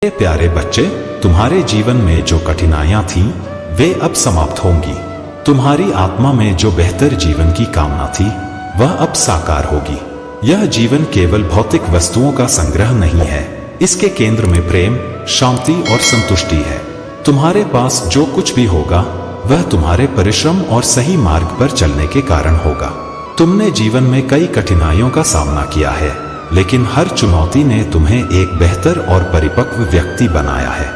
मेरे प्यारे बच्चे, तुम्हारे जीवन में जो कठिनाइयां थीं, वे अब समाप्त होंगी। तुम्हारी आत्मा में जो बेहतर जीवन की कामना थी, वह अब साकार होगी। यह जीवन केवल भौतिक वस्तुओं का संग्रह नहीं है, इसके केंद्र में प्रेम, शांति और संतुष्टि है। तुम्हारे पास जो कुछ भी होगा, वह तुम्हारे परिश्रम और सही मार्ग पर चलने के कारण होगा। तुमने जीवन में कई कठिनाइयों का सामना किया है, लेकिन हर चुनौती ने तुम्हें एक बेहतर और परिपक्व व्यक्ति बनाया है।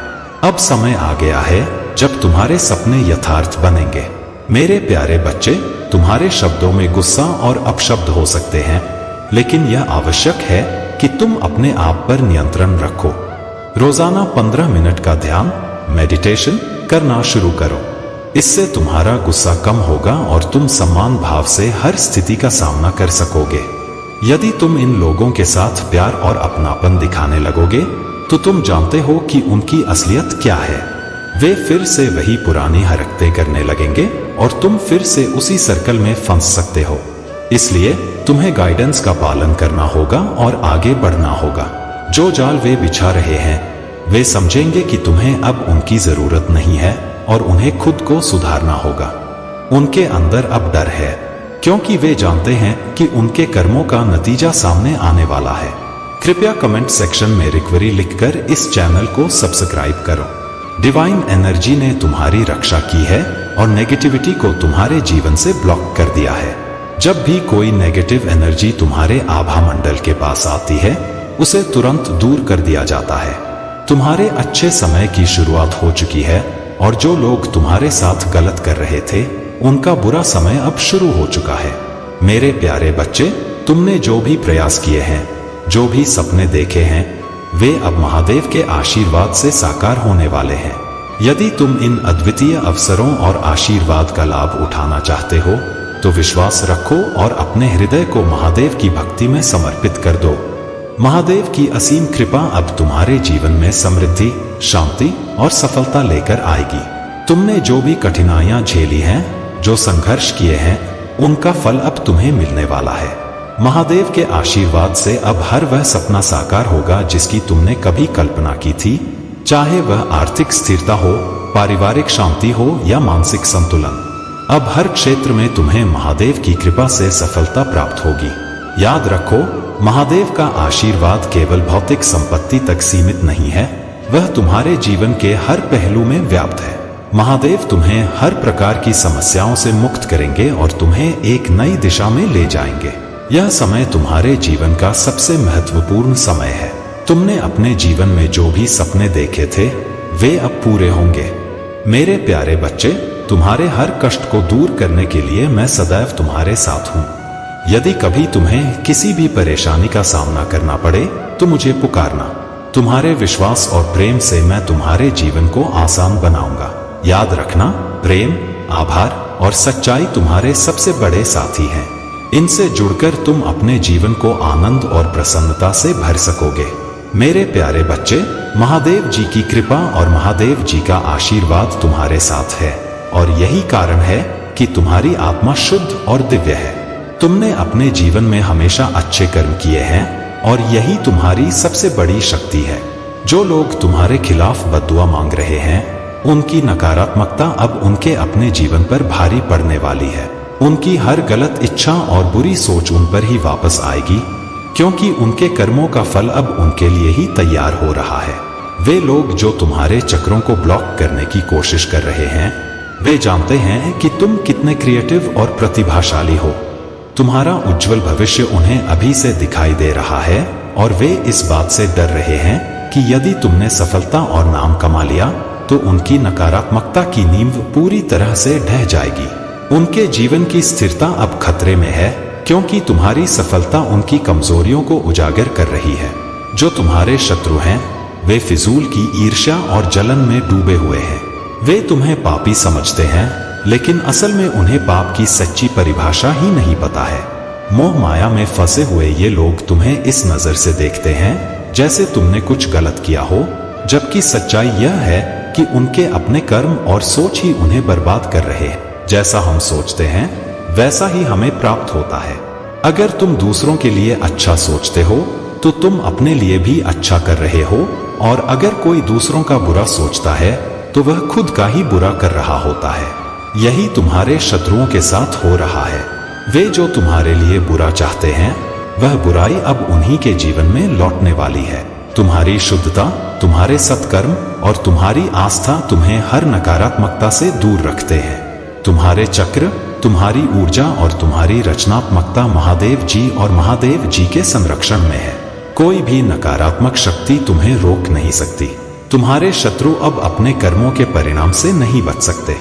अब समय आ गया है जब तुम्हारे सपने यथार्थ बनेंगे। मेरे प्यारे बच्चे, तुम्हारे शब्दों में गुस्सा और अपशब्द हो सकते हैं, लेकिन यह आवश्यक है कि तुम अपने आप पर नियंत्रण रखो। रोजाना 15 मिनट का ध्यान, मेडिटेशन करना शुरू करो। इससे तुम्हारा गुस्सा कम होगा और तुम सम्मान भाव से हर स्थिति का सामना कर सकोगे। यदि तुम इन लोगों के साथ प्यार और अपनापन दिखाने लगोगे, तो तुम जानते हो कि उनकी असलियत क्या है। वे फिर से वही पुरानी हरकतें करने लगेंगे और तुम फिर से उसी सर्कल में फंस सकते हो। इसलिए तुम्हें गाइडेंस का पालन करना होगा और आगे बढ़ना होगा। जो जाल वे बिछा रहे हैं, वे समझेंगे कि तुम्हें अब उनकी जरूरत नहीं है और उन्हें खुद को सुधारना होगा। उनके अंदर अब डर है, क्योंकि वे जानते हैं कि उनके कर्मों का नतीजा सामने आने वाला है। कृपया कमेंट सेक्शन में रिकवरी लिखकर इस चैनल को सब्सक्राइब करो। डिवाइन एनर्जी ने तुम्हारी रक्षा की है और नेगेटिविटी को तुम्हारे जीवन से ब्लॉक कर दिया है। जब भी कोई नेगेटिव एनर्जी तुम्हारे आभा मंडल के पास आती है, उसे तुरंत दूर कर दिया जाता है। तुम्हारे अच्छे समय की शुरुआत हो चुकी है और जो लोग तुम्हारे साथ गलत कर रहे थे, उनका बुरा समय अब शुरू हो चुका है। मेरे प्यारे बच्चे, तुमने जो भी प्रयास किए हैं, जो भी सपने देखे हैं, वे अब महादेव के आशीर्वाद से साकार होने वाले हैं। यदि तुम इन अद्वितीय अवसरों और आशीर्वाद का लाभ उठाना चाहते हो, तो विश्वास रखो और अपने हृदय को महादेव की भक्ति में समर्पित कर दो। महादेव की असीम कृपा अब तुम्हारे जीवन में समृद्धि, शांति और सफलता लेकर आएगी। तुमने जो भी कठिनाइयां झेली हैं, जो संघर्ष किए हैं, उनका फल अब तुम्हें मिलने वाला है। महादेव के आशीर्वाद से अब हर वह सपना साकार होगा जिसकी तुमने कभी कल्पना की थी, चाहे वह आर्थिक स्थिरता हो, पारिवारिक शांति हो या मानसिक संतुलन। अब हर क्षेत्र में तुम्हें महादेव की कृपा से सफलता प्राप्त होगी। याद रखो, महादेव का आशीर्वाद केवल भौतिक संपत्ति तक सीमित नहीं है, वह तुम्हारे जीवन के हर पहलू में व्याप्त है। महादेव तुम्हें हर प्रकार की समस्याओं से मुक्त करेंगे और तुम्हें एक नई दिशा में ले जाएंगे। यह समय तुम्हारे जीवन का सबसे महत्वपूर्ण समय है। तुमने अपने जीवन में जो भी सपने देखे थे, वे अब पूरे होंगे। मेरे प्यारे बच्चे, तुम्हारे हर कष्ट को दूर करने के लिए मैं सदैव तुम्हारे साथ हूँ। यदि कभी तुम्हें किसी भी परेशानी का सामना करना पड़े, तो मुझे पुकारना। तुम्हारे विश्वास और प्रेम से मैं तुम्हारे जीवन को आसान बनाऊंगा। याद रखना, प्रेम, आभार और सच्चाई तुम्हारे सबसे बड़े साथी हैं। इनसे जुड़कर तुम अपने जीवन को आनंद और प्रसन्नता से भर सकोगे। मेरे प्यारे बच्चे, महादेव जी की कृपा और महादेव जी का आशीर्वाद तुम्हारे साथ है और यही कारण है कि तुम्हारी आत्मा शुद्ध और दिव्य है। तुमने अपने जीवन में हमेशा अच्छे कर्म किए हैं और यही तुम्हारी सबसे बड़ी शक्ति है। जो लोग तुम्हारे खिलाफ बद्दुआ मांग रहे हैं, उनकी नकारात्मकता अब उनके अपने जीवन पर भारी पड़ने वाली है। उनकी हर गलत इच्छा और बुरी सोच उन पर ही वापस आएगी, क्योंकि उनके कर्मों का फल अब उनके लिए ही तैयार हो रहा है। वे लोग जो तुम्हारे चक्रों को ब्लॉक करने की कोशिश कर रहे हैं, वे जानते हैं कि तुम कितने क्रिएटिव और प्रतिभाशाली हो। तुम्हारा उज्जवल भविष्य उन्हें अभी से दिखाई दे रहा है और वे इस बात से डर रहे हैं कि यदि तुमने सफलता और नाम कमा लिया, तो उनकी नकारात्मकता की नींव पूरी तरह से ढह जाएगी। उनके जीवन की स्थिरता अब खतरे में है, क्योंकि तुम्हारी सफलता उनकी कमजोरियों को उजागर कर रही है। जो तुम्हारे शत्रु हैं, वे फिजूल की ईर्ष्या और जलन में डूबे हुए हैं। वे तुम्हें पापी समझते हैं, लेकिन असल में उन्हें पाप की सच्ची परिभाषा ही नहीं पता है। मोह माया में फंसे हुए ये लोग तुम्हें इस नजर से देखते हैं जैसे तुमने कुछ गलत किया हो, जबकि सच्चाई यह है कि उनके अपने कर्म और सोच ही उन्हें बर्बाद कर रहे हैं। जैसा हम सोचते हैं, वैसा ही हमें प्राप्त होता है। अगर तुम दूसरों के लिए अच्छा सोचते हो, तो तुम अपने लिए भी अच्छा कर रहे हो और अगर कोई दूसरों का बुरा सोचता है तो वह खुद का ही बुरा कर रहा होता है। यही तुम्हारे शत्रुओं के साथ हो रहा है। वे जो तुम्हारे लिए बुरा चाहते हैं, वह बुराई अब उन्हीं के जीवन में लौटने वाली है। तुम्हारी शुद्धता, तुम्हारे सत्कर्म और तुम्हारी आस्था तुम्हें हर नकारात्मकता से दूर रखते हैं। तुम्हारे चक्र, तुम्हारी ऊर्जा और तुम्हारी रचनात्मकता महादेव जी और महादेव जी के संरक्षण में है। कोई भी नकारात्मक शक्ति तुम्हें रोक नहीं सकती। तुम्हारे शत्रु अब अपने कर्मों के परिणाम से नहीं बच सकते।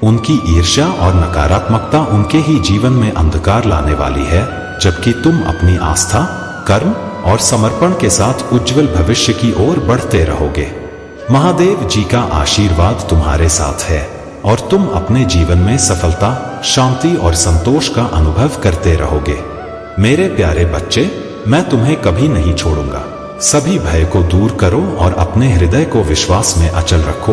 उनकी ईर्ष्या और नकारात्मकता उनके ही जीवन में अंधकार लाने वाली है, जबकि तुम अपनी आस्था, कर्म और समर्पण के साथ उज्जवल भविष्य की ओर बढ़ते रहोगे। महादेव जी का आशीर्वाद तुम्हारे साथ है और तुम अपने जीवन में सफलता, शांति और संतोष का अनुभव करते रहोगे। मेरे प्यारे बच्चे, मैं तुम्हें कभी नहीं छोड़ूंगा। सभी भय को दूर करो और अपने हृदय को विश्वास में अचल रखो,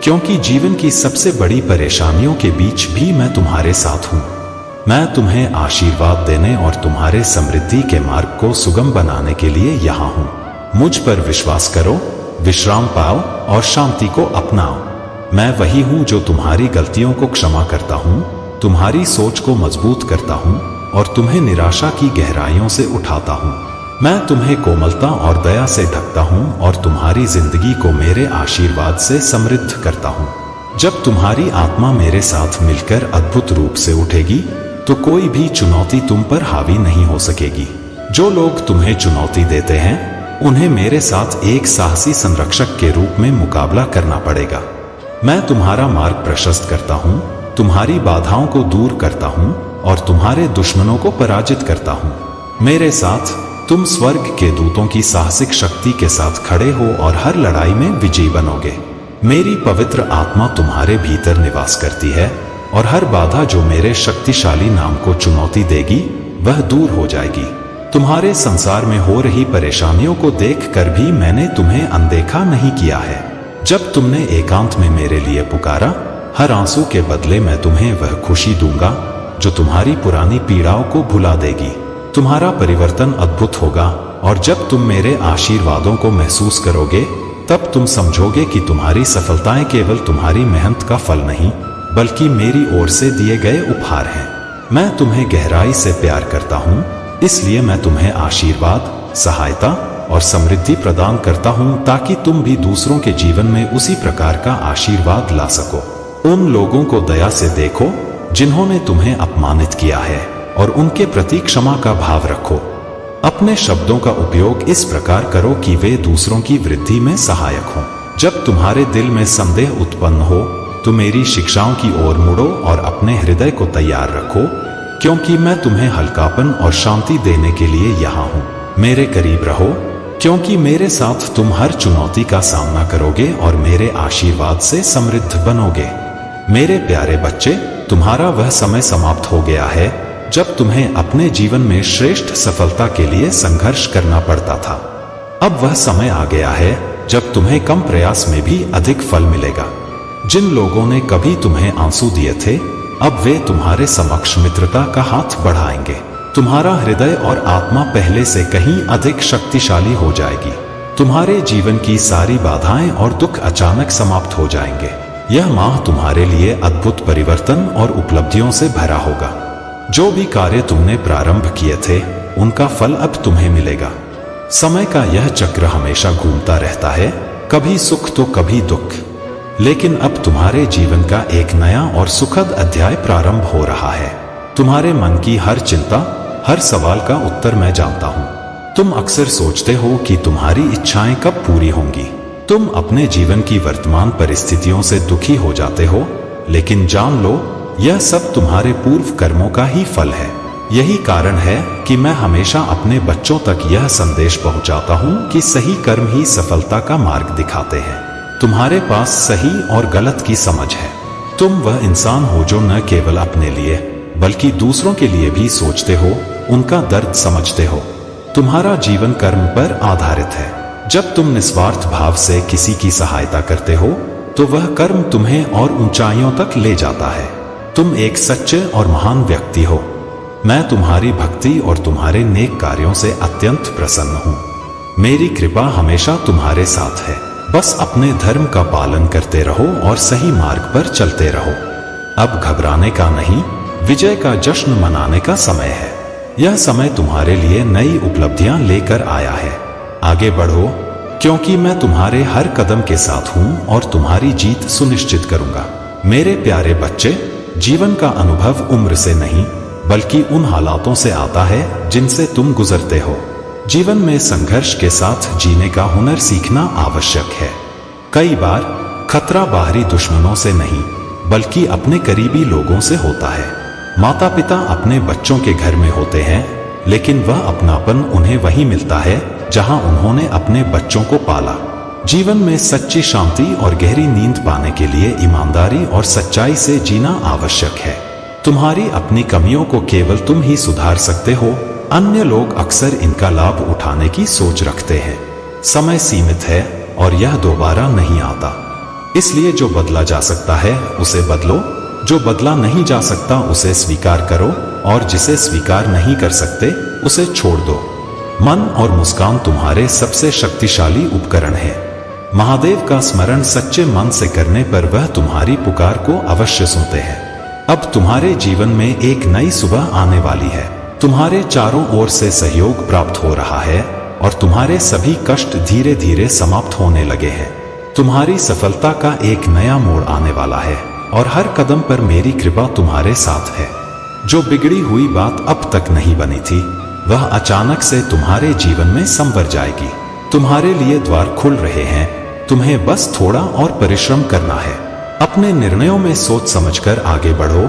क्योंकि जीवन की सबसे बड़ी परेशानियों के बीच भी मैं तुम्हारे साथ हूँ। मैं तुम्हें आशीर्वाद देने और तुम्हारे समृद्धि के मार्ग को सुगम बनाने के लिए यहाँ हूँ। मुझ पर विश्वास करो, विश्राम पाओ और शांति को अपनाओ। मैं वही हूँ जो तुम्हारी गलतियों को क्षमा करता हूँ, तुम्हारी सोच को मजबूत करता हूँ और तुम्हें निराशा की गहराइयों से उठाता हूँ। मैं तुम्हें कोमलता और दया से ढकता हूँ और तुम्हारी जिंदगी को मेरे आशीर्वाद से समृद्ध करता हूँ। जब तुम्हारी आत्मा मेरे साथ मिलकर अद्भुत रूप से उठेगी तो कोई भी चुनौती तुम पर हावी नहीं हो सकेगी। जो लोग तुम्हें चुनौती देते हैं, उन्हें मेरे साथ एक साहसी संरक्षक के रूप में मुकाबला करना पड़ेगा। मैं तुम्हारा मार्ग प्रशस्त करता हूँ, तुम्हारी बाधाओं को दूर करता हूँ और तुम्हारे दुश्मनों को पराजित करता हूँ। मेरे साथ तुम स्वर्ग के दूतों की साहसिक शक्ति के साथ खड़े हो और हर लड़ाई में विजयी बनोगे। मेरी पवित्र आत्मा तुम्हारे भीतर निवास करती है और हर बाधा जो मेरे शक्तिशाली नाम को चुनौती देगी, वह दूर हो जाएगी। तुम्हारे संसार में हो रही परेशानियों को देखकर भी मैंने तुम्हें अनदेखा नहीं किया है। जब तुमने एकांत में मेरे लिए पुकारा, हर आंसू के बदले मैं तुम्हें वह खुशी दूंगा जो तुम्हारी पुरानी पीड़ाओं को भुला देगी। तुम्हारा परिवर्तन अद्भुत होगा और जब तुम मेरे आशीर्वादों को महसूस करोगे, तब तुम समझोगे कि तुम्हारी सफलताएं केवल तुम्हारी मेहनत का फल नहीं, बल्कि मेरी ओर से दिए गए उपहार हैं। मैं तुम्हें गहराई से प्यार करता हूँ, इसलिए मैं तुम्हें आशीर्वाद, सहायता और समृद्धि प्रदान करता हूँ ताकि तुम भी दूसरों के जीवन में उसी प्रकार का आशीर्वाद ला सको। उन लोगों को दया से देखो जिन्होंने तुम्हें अपमानित किया है और उनके प्रति क्षमा का भाव रखो। अपने शब्दों का उपयोग इस प्रकार करो कि वे दूसरों की वृद्धि में सहायक हों। जब तुम्हारे दिल में संदेह उत्पन्न हो तो मेरी शिक्षाओं की ओर मुड़ो और अपने हृदय को तैयार रखो, क्योंकि मैं तुम्हें हल्कापन और शांति देने के लिए यहाँ हूँ। मेरे करीब रहो, क्योंकि मेरे साथ तुम हर चुनौती का सामना करोगे और मेरे आशीर्वाद से समृद्ध बनोगे। मेरे प्यारे बच्चे, तुम्हारा वह समय समाप्त हो गया है जब तुम्हें अपने जीवन में श्रेष्ठ सफलता के लिए संघर्ष करना पड़ता था। अब वह समय आ गया है जब तुम्हें कम प्रयास में भी अधिक फल मिलेगा। जिन लोगों ने कभी तुम्हें आंसू दिए थे, अब वे तुम्हारे समक्ष मित्रता का हाथ बढ़ाएंगे। तुम्हारा हृदय और आत्मा पहले से कहीं अधिक शक्तिशाली हो जाएगी। तुम्हारे जीवन की सारी बाधाएं और दुख अचानक समाप्त हो जाएंगे। यह माह तुम्हारे लिए अद्भुत परिवर्तन और उपलब्धियों से भरा होगा। जो भी कार्य तुमने प्रारंभ किए थे, उनका फल अब तुम्हें मिलेगा। समय का यह चक्र हमेशा घूमता रहता है, कभी सुख तो कभी दुख। लेकिन अब तुम्हारे जीवन का एक नया और सुखद अध्याय प्रारंभ हो रहा है। तुम्हारे मन की हर चिंता, हर सवाल का उत्तर मैं जानता हूँ। तुम अक्सर सोचते हो कि तुम्हारी इच्छाएं कब पूरी होंगी। तुम अपने जीवन की वर्तमान परिस्थितियों से दुखी हो जाते हो, लेकिन जान लो, यह सब तुम्हारे पूर्व कर्मों का ही फल है। यही कारण है कि मैं हमेशा अपने बच्चों तक यह संदेश पहुंचाता हूं कि सही कर्म ही सफलता का मार्ग दिखाते हैं। तुम्हारे पास सही और गलत की समझ है। तुम वह इंसान हो जो न केवल अपने लिए बल्कि दूसरों के लिए भी सोचते हो, उनका दर्द समझते हो। तुम्हारा जीवन कर्म पर आधारित है। जब तुम निस्वार्थ भाव से किसी की सहायता करते हो, तो वह कर्म तुम्हें और ऊंचाइयों तक ले जाता है। तुम एक सच्चे और महान व्यक्ति हो। मैं तुम्हारी भक्ति और तुम्हारे नेक कार्यों से अत्यंत प्रसन्न हूँ। मेरी कृपा हमेशा तुम्हारे साथ है। बस अपने धर्म का पालन करते रहो और सही मार्ग पर चलते रहो। अब घबराने का नहीं, विजय का जश्न मनाने का समय है। यह समय तुम्हारे लिए नई उपलब्धियां लेकर आया है। आगे बढ़ो, क्योंकि मैं तुम्हारे हर कदम के साथ हूं और तुम्हारी जीत सुनिश्चित करूंगा। मेरे प्यारे बच्चे, जीवन का अनुभव उम्र से नहीं बल्कि उन हालातों से आता है जिनसे तुम गुजरते हो। जीवन में संघर्ष के साथ जीने का हुनर सीखना आवश्यक है। कई बार खतरा बाहरी दुश्मनों से नहीं बल्कि अपने करीबी लोगों से होता है। माता पिता अपने बच्चों के घर में होते हैं, लेकिन वह अपनापन उन्हें वहीं मिलता है जहां उन्होंने अपने बच्चों को पाला। जीवन में सच्ची शांति और गहरी नींद पाने के लिए ईमानदारी और सच्चाई से जीना आवश्यक है। तुम्हारी अपनी कमियों को केवल तुम ही सुधार सकते हो। अन्य लोग अक्सर इनका लाभ उठाने की सोच रखते हैं। समय सीमित है और यह दोबारा नहीं आता। इसलिए जो बदला जा सकता है उसे बदलो, जो बदला नहीं जा सकता उसे स्वीकार करो और जिसे स्वीकार नहीं कर सकते उसे छोड़ दो। मन और मुस्कान तुम्हारे सबसे शक्तिशाली उपकरण है। महादेव का स्मरण सच्चे मन से करने पर वह तुम्हारी पुकार को अवश्य सुनते हैं। अब तुम्हारे जीवन में एक नई सुबह आने वाली है। तुम्हारे चारों ओर से सहयोग प्राप्त हो रहा है और तुम्हारे सभी कष्ट धीरे धीरे समाप्त होने लगे हैं। तुम्हारी सफलता का एक नया मोड़ आने वाला है और हर कदम पर मेरी कृपा तुम्हारे साथ है। जो बिगड़ी हुई बात अब तक नहीं बनी थी, वह अचानक से तुम्हारे जीवन में संवर जाएगी। तुम्हारे लिए द्वार खुल रहे हैं, तुम्हें बस थोड़ा और परिश्रम करना है। अपने निर्णयों में सोच समझकर आगे बढ़ो,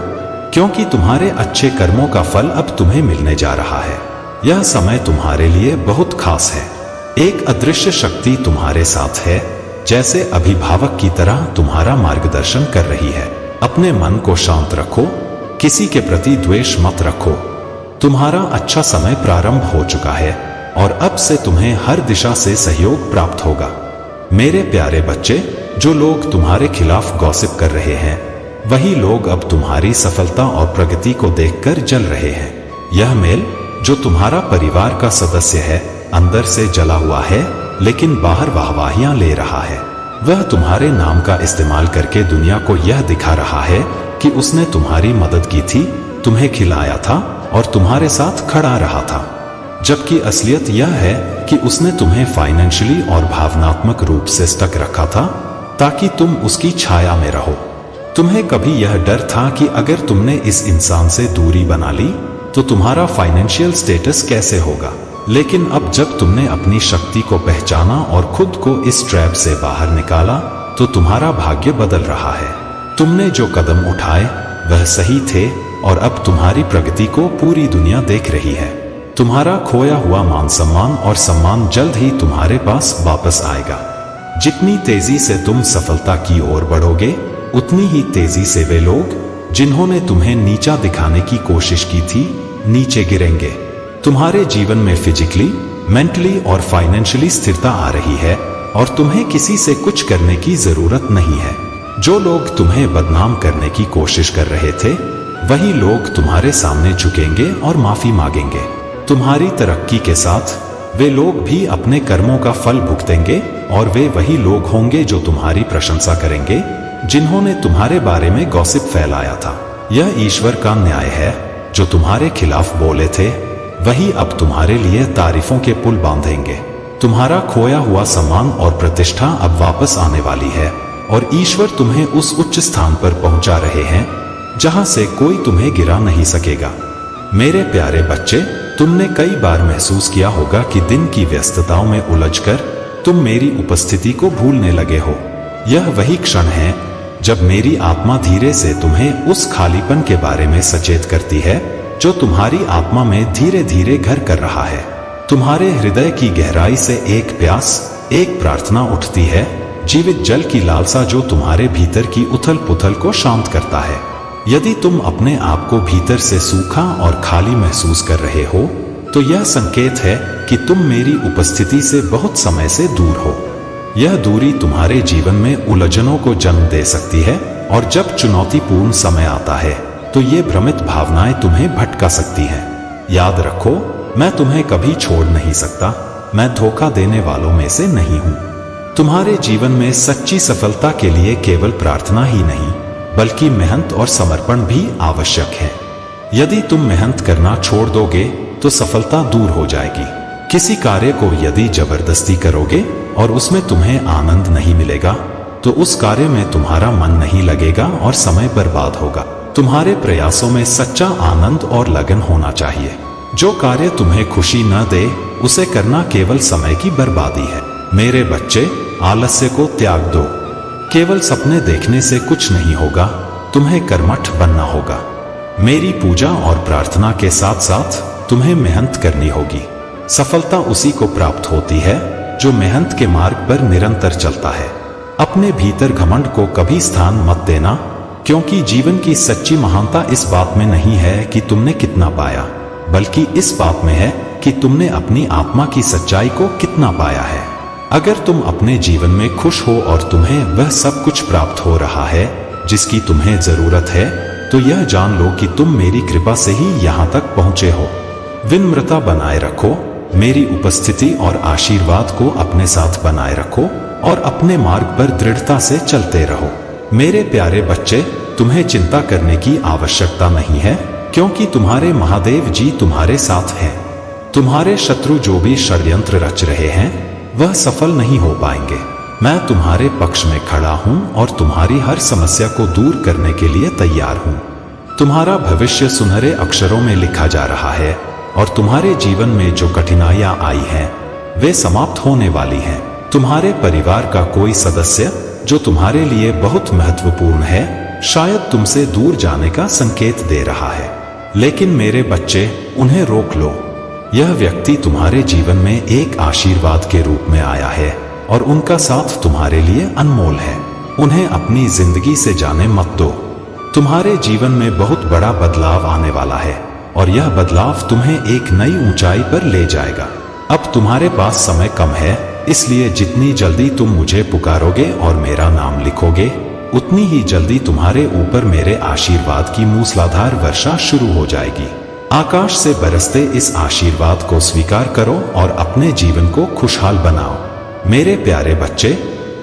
क्योंकि तुम्हारे अच्छे कर्मों का फल अब तुम्हें मिलने जा रहा है। यह समय तुम्हारे लिए बहुत खास है। एक अदृश्य शक्ति तुम्हारे साथ है, जैसे अभिभावक की तरह तुम्हारा मार्गदर्शन कर रही है। अपने मन को शांत रखो, किसी के प्रति द्वेष मत रखो। तुम्हारा अच्छा समय प्रारंभ हो चुका है और अब से तुम्हें हर दिशा से सहयोग प्राप्त होगा। मेरे प्यारे बच्चे, जो लोग तुम्हारे खिलाफ गॉसिप कर रहे हैं, वही लोग अब तुम्हारी सफलता और प्रगति को देखकर जल रहे हैं। यह मेल, जो तुम्हारा परिवार का सदस्य है, अंदर से जला हुआ है लेकिन बाहर वाहवाहियां ले रहा है। वह तुम्हारे नाम का इस्तेमाल करके दुनिया को यह दिखा रहा है कि उसने तुम्हारी मदद की थी, तुम्हें खिलाया था और तुम्हारे साथ खड़ा रहा था। जबकि असलियत यह है कि उसने तुम्हें फाइनेंशियली और भावनात्मक रूप से स्टक रखा था ताकि तुम उसकी छाया में रहो। तुम्हें कभी यह डर था कि अगर तुमने इस इंसान से दूरी बना ली तो तुम्हारा फाइनेंशियल स्टेटस कैसे होगा। लेकिन अब जब तुमने अपनी शक्ति को पहचाना और खुद को इस ट्रैप से बाहर निकाला तो तुम्हारा भाग्य बदल रहा है। तुमने जो कदम उठाए वह सही थे और अब तुम्हारी प्रगति को पूरी दुनिया देख रही है। तुम्हारा खोया हुआ मान सम्मान और सम्मान जल्द ही तुम्हारे पास वापस आएगा। जितनी तेजी से तुम सफलता की ओर बढ़ोगे, उतनी ही तेजी से वे लोग जिन्होंने तुम्हें नीचा दिखाने की कोशिश की थी, नीचे गिरेंगे। तुम्हारे जीवन में फिजिकली, मेंटली और फाइनेंशियली स्थिरता आ रही है और तुम्हें किसी से कुछ करने की जरूरत नहीं है। जो लोग तुम्हें बदनाम करने की कोशिश कर रहे थे, वही लोग तुम्हारे सामने झुकेंगे और माफी मांगेंगे। तुम्हारी तरक्की के साथ वे लोग भी अपने कर्मों का फल भुगतेंगे और वे वही लोग होंगे जो तुम्हारी प्रशंसा करेंगे, जिन्होंने तुम्हारे बारे में गॉसिप फैलाया था। यह ईश्वर का न्याय है। जो तुम्हारे खिलाफ बोले थे, वही अब तुम्हारे लिए तारीफों के पुल बांधेंगे। तुम्हारा खोया हुआ सम्मान और प्रतिष्ठा अब वापस आने वाली है और ईश्वर तुम्हें उस उच्च स्थान पर पहुंचा रहे हैं जहां से कोई तुम्हें गिरा नहीं सकेगा। मेरे प्यारे बच्चे, तुमने कई बार महसूस किया होगा कि दिन की व्यस्तताओं में उलझकर तुम मेरी उपस्थिति को भूलने लगे हो। यह वही क्षण है जब मेरी आत्मा धीरे से तुम्हें उस खालीपन के बारे में सचेत करती है जो तुम्हारी आत्मा में धीरे धीरे घर कर रहा है। तुम्हारे हृदय की गहराई से एक प्यास, एक प्रार्थना उठती है, जीवित जल की लालसा जो तुम्हारे भीतर की उथल पुथल को शांत करता है। यदि तुम अपने आप को भीतर से सूखा और खाली महसूस कर रहे हो, तो यह संकेत है कि तुम मेरी उपस्थिति से बहुत समय से दूर हो। यह दूरी तुम्हारे जीवन में उलझनों को जन्म दे सकती है और जब चुनौतीपूर्ण समय आता है तो ये भ्रमित भावनाएं तुम्हें भटका सकती हैं। याद रखो, मैं तुम्हें कभी छोड़ नहीं सकता। मैं धोखा देने वालों में से नहीं हूं। तुम्हारे जीवन में सच्ची सफलता के लिए केवल प्रार्थना ही नहीं, बल्कि मेहनत और समर्पण भी आवश्यक है। यदि तुम मेहनत करना छोड़ दोगे तो सफलता दूर हो जाएगी। किसी कार्य को यदि जबरदस्ती करोगे और उसमें तुम्हें आनंद नहीं मिलेगा तो उस कार्य में तुम्हारा मन नहीं लगेगा और समय बर्बाद होगा। तुम्हारे प्रयासों में सच्चा आनंद और लगन होना चाहिए। जो कार्य तुम्हें खुशी न दे उसे करना केवल समय की बर्बादी है। मेरे बच्चे, आलस्य को त्याग दो। केवल सपने देखने से कुछ नहीं होगा, तुम्हें कर्मठ बनना होगा। मेरी पूजा और प्रार्थना के साथ साथ तुम्हें मेहनत करनी होगी। सफलता उसी को प्राप्त होती है जो मेहनत के मार्ग पर निरंतर चलता है। अपने भीतर घमंड को कभी स्थान मत देना, क्योंकि जीवन की सच्ची महानता इस बात में नहीं है कि तुमने कितना पाया, बल्कि इस बात में है कि तुमने अपनी आत्मा की सच्चाई को कितना पाया है। अगर तुम अपने जीवन में खुश हो और तुम्हें वह सब कुछ प्राप्त हो रहा है जिसकी तुम्हें जरूरत है, तो यह जान लो कि तुम मेरी कृपा से ही यहाँ तक पहुंचे हो। विनम्रता बनाए रखो, मेरी उपस्थिति और आशीर्वाद को अपने साथ बनाए रखो और अपने मार्ग पर दृढ़ता से चलते रहो। मेरे प्यारे बच्चे, तुम्हें चिंता करने की आवश्यकता नहीं है, क्योंकि तुम्हारे महादेव जी तुम्हारे साथ हैं। तुम्हारे शत्रु जो भी षड्यंत्र रच रहे हैं वह सफल नहीं हो पाएंगे। मैं तुम्हारे पक्ष में खड़ा हूं और तुम्हारी हर समस्या को दूर करने के लिए तैयार हूं। तुम्हारा भविष्य सुनहरे अक्षरों में लिखा जा रहा है और तुम्हारे जीवन में जो कठिनाइयां आई हैं वे समाप्त होने वाली हैं। तुम्हारे परिवार का कोई सदस्य जो तुम्हारे लिए बहुत महत्वपूर्ण है शायद तुमसे दूर जाने का संकेत दे रहा है, लेकिन मेरे बच्चे, उन्हें रोक लो। यह व्यक्ति तुम्हारे जीवन में एक आशीर्वाद के रूप में आया है और उनका साथ तुम्हारे लिए अनमोल है। उन्हें अपनी जिंदगी से जाने मत दो। तुम्हारे जीवन में बहुत बड़ा बदलाव आने वाला है और यह बदलाव तुम्हें एक नई ऊंचाई पर ले जाएगा। अब तुम्हारे पास समय कम है, इसलिए जितनी जल्दी तुम मुझे पुकारोगे और मेरा नाम लिखोगे, उतनी ही जल्दी तुम्हारे ऊपर मेरे आशीर्वाद की मूसलाधार वर्षा शुरू हो जाएगी। आकाश से बरसते इस आशीर्वाद को स्वीकार करो और अपने जीवन को खुशहाल बनाओ। मेरे प्यारे बच्चे,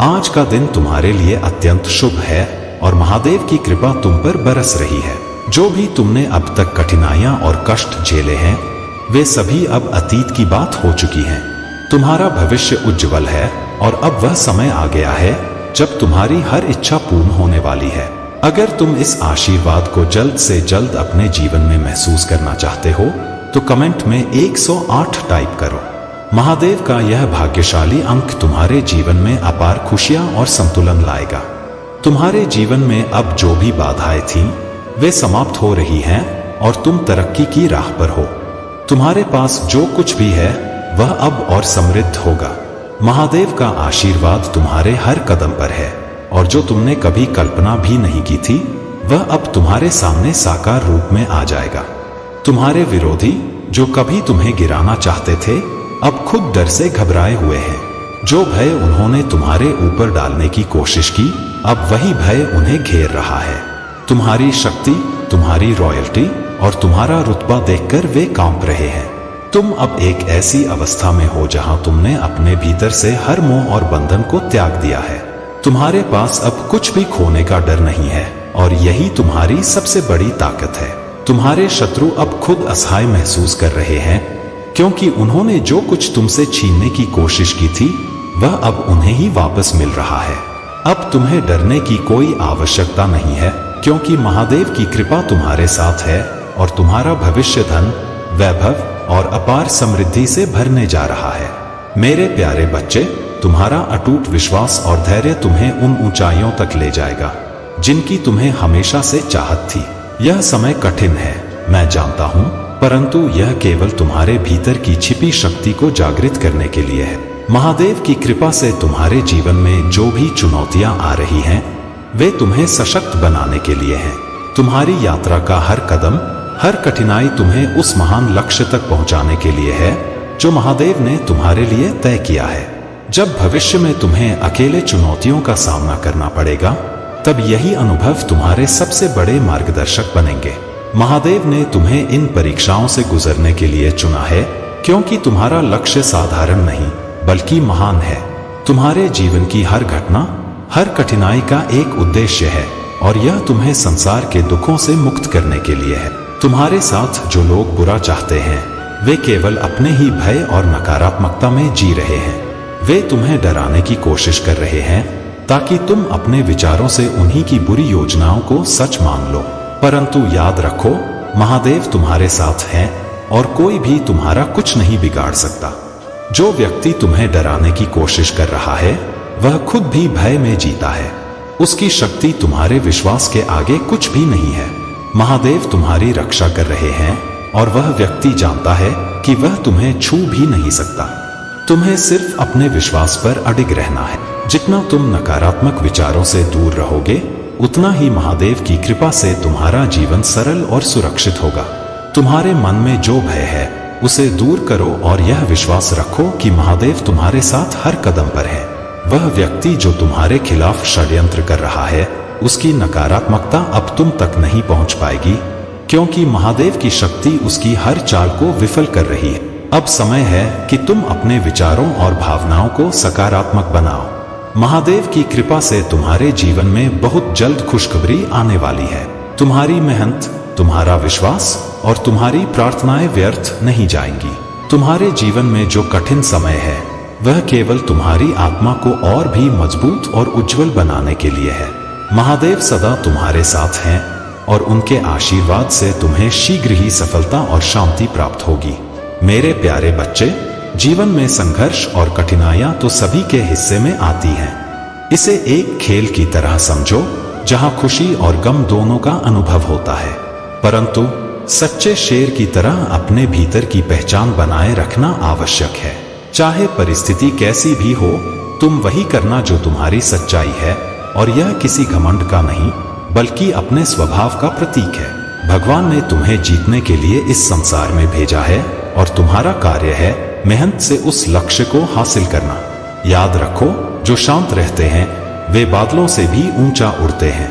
आज का दिन तुम्हारे लिए अत्यंत शुभ है और महादेव की कृपा तुम पर बरस रही है। जो भी तुमने अब तक कठिनाइयां और कष्ट झेले हैं वे सभी अब अतीत की बात हो चुकी हैं। तुम्हारा भविष्य उज्जवल है और अब वह समय आ गया है जब तुम्हारी हर इच्छा पूर्ण होने वाली है। अगर तुम इस आशीर्वाद को जल्द से जल्द अपने जीवन में महसूस करना चाहते हो तो कमेंट में 108 टाइप करो। महादेव का यह भाग्यशाली अंक तुम्हारे जीवन में अपार खुशियां और संतुलन लाएगा। तुम्हारे जीवन में अब जो भी बाधाएं थीं वे समाप्त हो रही हैं और तुम तरक्की की राह पर हो। तुम्हारे पास जो कुछ भी है वह अब और समृद्ध होगा। महादेव का आशीर्वाद तुम्हारे हर कदम पर है और जो तुमने कभी कल्पना भी नहीं की थी वह अब तुम्हारे सामने साकार रूप में आ जाएगा। तुम्हारे विरोधी जो कभी तुम्हें गिराना चाहते थे अब खुद डर से घबराए हुए हैं। जो भय उन्होंने तुम्हारे ऊपर डालने की कोशिश की अब वही भय उन्हें घेर रहा है। तुम्हारी शक्ति, तुम्हारी रॉयल्टी और तुम्हारा रुतबा देखकर वे कांप रहे हैं। तुम अब एक ऐसी अवस्था में हो जहां तुमने अपने भीतर से हर मोह और बंधन को त्याग दिया है। तुम्हारे पास अब कुछ भी खोने का डर नहीं है और यही तुम्हारी सबसे बड़ी ताकत है। तुम्हारे शत्रु अब खुद असहाय महसूस कर रहे हैं, क्योंकि उन्होंने जो कुछ तुमसे छीनने की कोशिश की थी वह अब उन्हें ही वापस मिल रहा है। अब तुम्हें डरने की कोई आवश्यकता नहीं है, क्योंकि महादेव की कृपा तुम्हारे साथ है और तुम्हारा भविष्य धन, वैभव और अपार समृद्धि से भरने जा रहा है। मेरे प्यारे बच्चे, तुम्हारा अटूट विश्वास और धैर्य तुम्हें उन ऊंचाइयों तक ले जाएगा जिनकी तुम्हें हमेशा से चाहत थी। यह समय कठिन है, मैं जानता हूं, परंतु यह केवल तुम्हारे भीतर की छिपी शक्ति को जागृत करने के लिए है। महादेव की कृपा से तुम्हारे जीवन में जो भी चुनौतियां आ रही हैं वे तुम्हें सशक्त बनाने के लिए हैं। तुम्हारी यात्रा का हर कदम, हर कठिनाई तुम्हें उस महान लक्ष्य तक पहुंचाने के लिए है जो महादेव ने तुम्हारे लिए तय किया है। जब भविष्य में तुम्हें अकेले चुनौतियों का सामना करना पड़ेगा तब यही अनुभव तुम्हारे सबसे बड़े मार्गदर्शक बनेंगे। महादेव ने तुम्हें इन परीक्षाओं से गुजरने के लिए चुना है क्योंकि तुम्हारा लक्ष्य साधारण नहीं बल्कि महान है। तुम्हारे जीवन की हर घटना, हर कठिनाई का एक उद्देश्य है और यह तुम्हें संसार के दुखों से मुक्त करने के लिए है। तुम्हारे साथ जो लोग बुरा चाहते हैं वे केवल अपने ही भय और नकारात्मकता में जी रहे हैं। वे तुम्हें डराने की कोशिश कर रहे हैं ताकि तुम अपने विचारों से उन्हीं की बुरी योजनाओं को सच मान लो। परंतु याद रखो, महादेव तुम्हारे साथ हैं और कोई भी तुम्हारा कुछ नहीं बिगाड़ सकता। जो व्यक्ति तुम्हें डराने की कोशिश कर रहा है वह खुद भी भय में जीता है। उसकी शक्ति तुम्हारे विश्वास के आगे कुछ भी नहीं है। महादेव तुम्हारी रक्षा कर रहे हैं और वह व्यक्ति जानता है कि वह तुम्हें छू भी नहीं सकता। तुम्हें सिर्फ अपने विश्वास पर अडिग रहना है। जितना तुम नकारात्मक विचारों से दूर रहोगे उतना ही महादेव की कृपा से तुम्हारा जीवन सरल और सुरक्षित होगा। तुम्हारे मन में जो भय है उसे दूर करो और यह विश्वास रखो कि महादेव तुम्हारे साथ हर कदम पर है। वह व्यक्ति जो तुम्हारे खिलाफ षड्यंत्र कर रहा है उसकी नकारात्मकता अब तुम तक नहीं पहुंच पाएगी, क्योंकि महादेव की शक्ति उसकी हर चाल को विफल कर रही है। अब समय है कि तुम अपने विचारों और भावनाओं को सकारात्मक बनाओ। महादेव की कृपा से तुम्हारे जीवन में बहुत जल्द खुशखबरी आने वाली है। तुम्हारी मेहनत, तुम्हारा विश्वास और तुम्हारी प्रार्थनाएं व्यर्थ नहीं जाएंगी। तुम्हारे जीवन में जो कठिन समय है वह केवल तुम्हारी आत्मा को और भी मजबूत और उज्जवल बनाने के लिए है। महादेव सदा तुम्हारे साथ हैं और उनके आशीर्वाद से तुम्हें शीघ्र ही सफलता और शांति प्राप्त होगी। मेरे प्यारे बच्चे, जीवन में संघर्ष और कठिनाइयां तो सभी के हिस्से में आती हैं। इसे एक खेल की तरह समझो जहां खुशी और गम दोनों का अनुभव होता है, परंतु सच्चे शेर की तरह अपने भीतर की पहचान बनाए रखना आवश्यक है। चाहे परिस्थिति कैसी भी हो, तुम वही करना जो तुम्हारी सच्चाई है और यह किसी घमंड का नहीं बल्कि अपने स्वभाव का प्रतीक है। भगवान ने तुम्हें जीतने के लिए इस संसार में भेजा है और तुम्हारा कार्य है मेहनत से उस लक्ष्य को हासिल करना। याद रखो, जो शांत रहते हैं वे बादलों से भी ऊंचा उड़ते हैं।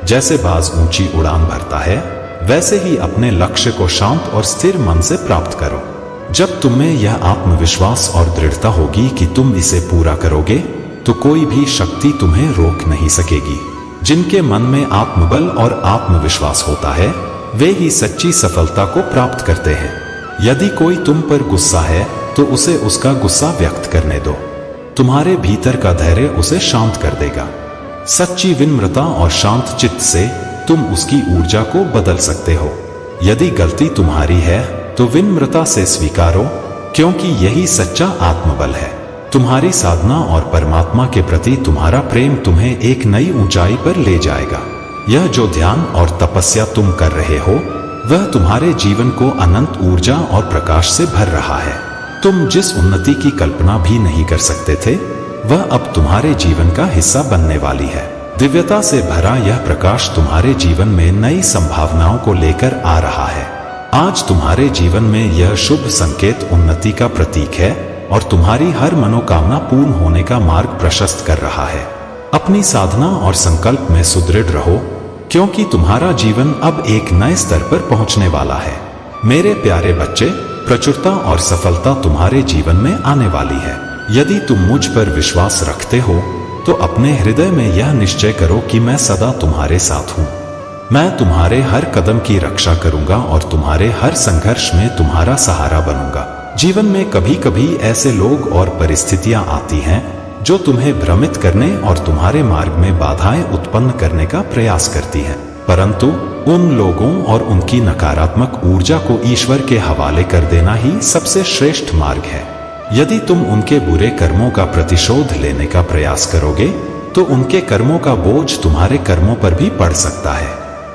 जैसे बाज ऊंची उड़ान भरता है वैसे ही अपने लक्ष्य को शांत और स्थिर मन से प्राप्त करो। जब तुम्हें यह आत्मविश्वास और दृढ़ता होगी कि तुम इसे पूरा करोगे तो कोई भी शक्ति तुम्हें रोक नहीं सकेगी। जिनके मन में आत्मबल और आत्मविश्वास होता है वे ही सच्ची सफलता को प्राप्त करते हैं। यदि कोई तुम पर गुस्सा है तो उसे उसका गुस्सा व्यक्त करने दो। तुम्हारे भीतर का धैर्य उसे शांत कर देगा। सच्ची विनम्रता और शांत चित्त से तुम उसकी ऊर्जा को बदल सकते हो। यदि गलती तुम्हारी है तो विनम्रता से स्वीकारो, क्योंकि यही सच्चा आत्मबल है। तुम्हारी साधना और परमात्मा के प्रति तुम्हारा प्रेम तुम्हें एक नई ऊंचाई पर ले जाएगा। यह जो ध्यान और तपस्या तुम कर रहे हो वह तुम्हारे जीवन को अनंत ऊर्जा और प्रकाश से भर रहा है। तुम जिस उन्नति की कल्पना भी नहीं कर सकते थे वह अब तुम्हारे जीवन का हिस्सा बनने वाली है। दिव्यता से भरा यह प्रकाश तुम्हारे जीवन में नई संभावनाओं को लेकर आ रहा है। आज तुम्हारे जीवन में यह शुभ संकेत उन्नति का प्रतीक है और तुम्हारी हर मनोकामना पूर्ण होने का मार्ग प्रशस्त कर रहा है। अपनी साधना और संकल्प में सुदृढ़ रहो, क्योंकि तुम्हारा जीवन अब एक नए स्तर पर पहुंचने वाला है। मेरे प्यारे बच्चे, प्रचुरता और सफलता तुम्हारे जीवन में आने वाली है। यदि तुम मुझ पर विश्वास रखते हो तो अपने हृदय में यह निश्चय करो कि मैं सदा तुम्हारे साथ हूँ। मैं तुम्हारे हर कदम की रक्षा करूंगा और तुम्हारे हर संघर्ष में तुम्हारा सहारा बनूंगा। जीवन में कभी कभी ऐसे लोग और परिस्थितियां आती हैं जो तुम्हें भ्रमित करने और तुम्हारे मार्ग में बाधाएं उत्पन्न करने का प्रयास करती हैं, परंतु उन लोगों और उनकी नकारात्मक ऊर्जा को ईश्वर के हवाले कर देना ही सबसे श्रेष्ठ मार्ग है। यदि तुम उनके बुरे कर्मों का प्रतिशोध लेने का प्रयास करोगे तो उनके कर्मों का बोझ तुम्हारे कर्मों पर भी पड़ सकता है।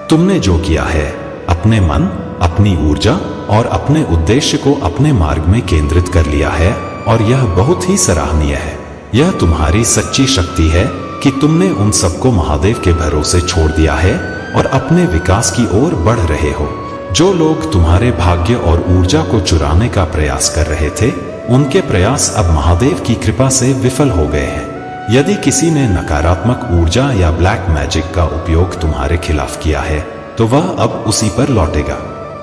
तुमने जो किया है, अपने मन, अपनी ऊर्जा और अपने उद्देश्य को अपने मार्ग में केंद्रित कर लिया है और यह बहुत ही सराहनीय है। यह तुम्हारी सच्ची शक्ति है कि तुमने उन सबको महादेव के भरोसे छोड़ दिया है और अपने विकास की ओर बढ़ रहे हो। जो लोग तुम्हारे भाग्य और ऊर्जा को चुराने का प्रयास कर रहे थे उनके प्रयास अब महादेव की कृपा से विफल हो गए हैं। यदि किसी ने नकारात्मक ऊर्जा या ब्लैक मैजिक का उपयोग तुम्हारे खिलाफ किया है तो वह अब उसी पर लौटेगा।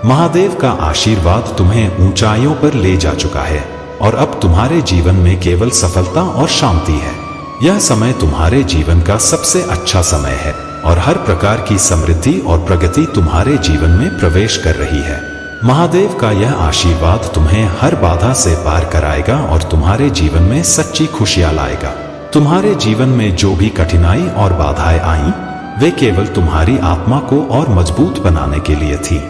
महादेव का आशीर्वाद तुम्हें ऊंचाइयों पर ले जा चुका है और अब तुम्हारे जीवन में केवल सफलता और शांति है। यह समय तुम्हारे जीवन का सबसे अच्छा समय है और हर प्रकार की समृद्धि और प्रगति तुम्हारे जीवन में प्रवेश कर रही है। महादेव का यह आशीर्वाद तुम्हें हर बाधा से पार कराएगा और तुम्हारे जीवन में सच्ची खुशियां लाएगा। तुम्हारे जीवन में जो भी कठिनाई और बाधाएं आईं, वे केवल तुम्हारी आत्मा को और मजबूत बनाने के लिए थी।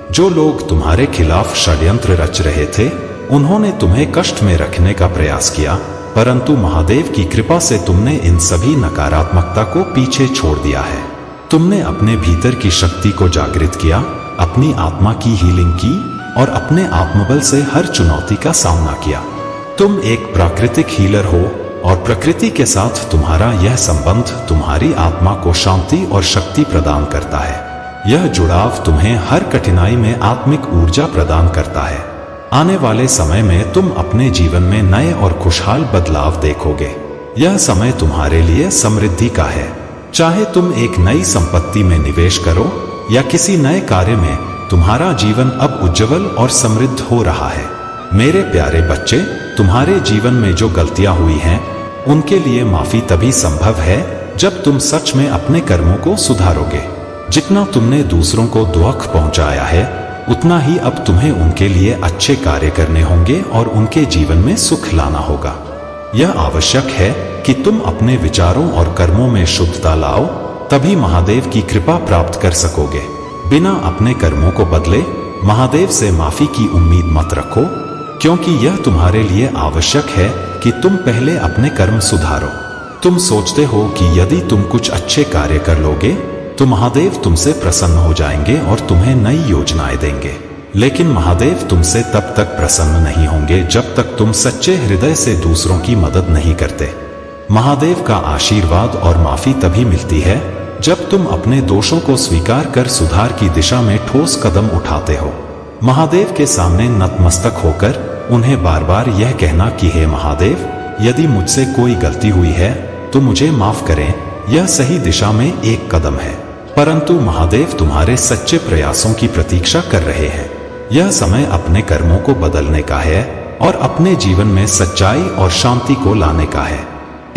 जो लोग तुम्हारे खिलाफ षड्यंत्र रच रहे थे, उन्होंने तुम्हें कष्ट में रखने का प्रयास किया, परंतु महादेव की कृपा से तुमने इन सभी नकारात्मकता को पीछे छोड़ दिया है। तुमने अपने भीतर की शक्ति को जागृत किया, अपनी आत्मा की हीलिंग की और अपने आत्मबल से हर चुनौती का सामना किया। तुम एक प्राकृतिक हीलर हो और प्रकृति के साथ तुम्हारा यह संबंध तुम्हारी आत्मा को शांति और शक्ति प्रदान करता है। यह जुड़ाव तुम्हें हर कठिनाई में आत्मिक ऊर्जा प्रदान करता है। आने वाले समय में तुम अपने जीवन में नए और खुशहाल बदलाव देखोगे। यह समय तुम्हारे लिए समृद्धि का है। चाहे तुम एक नई संपत्ति में निवेश करो या किसी नए कार्य में, तुम्हारा जीवन अब उज्जवल और समृद्ध हो रहा है। मेरे प्यारे बच्चे, तुम्हारे जीवन में जो गलतियां हुई हैं, उनके लिए माफी तभी संभव है जब तुम सच में अपने कर्मों को सुधारोगे। जितना तुमने दूसरों को दुख पहुंचाया है, उतना ही अब तुम्हें उनके लिए अच्छे कार्य करने होंगे और उनके जीवन में सुख लाना होगा। यह आवश्यक है कि तुम अपने विचारों और कर्मों में शुद्धता लाओ, तभी महादेव की कृपा प्राप्त कर सकोगे। बिना अपने कर्मों को बदले महादेव से माफी की उम्मीद मत रखो, क्योंकि यह तुम्हारे लिए आवश्यक है कि तुम पहले अपने कर्म सुधारो। तुम सोचते हो कि यदि तुम कुछ अच्छे कार्य कर लोगे तो महादेव तुमसे प्रसन्न हो जाएंगे और तुम्हें नई योजनाएं देंगे, लेकिन महादेव तुमसे तब तक प्रसन्न नहीं होंगे जब तक तुम सच्चे हृदय से दूसरों की मदद नहीं करते। महादेव का आशीर्वाद और माफी तभी मिलती है जब तुम अपने दोषों को स्वीकार कर सुधार की दिशा में ठोस कदम उठाते हो। महादेव के सामने नतमस्तक होकर उन्हें बार बार यह कहना कि हे महादेव, यदि मुझसे कोई गलती हुई है तो मुझे माफ करें, यह सही दिशा में एक कदम है। परंतु महादेव तुम्हारे सच्चे प्रयासों की प्रतीक्षा कर रहे हैं। यह समय अपने कर्मों को बदलने का है और अपने जीवन में सच्चाई और शांति को लाने का है।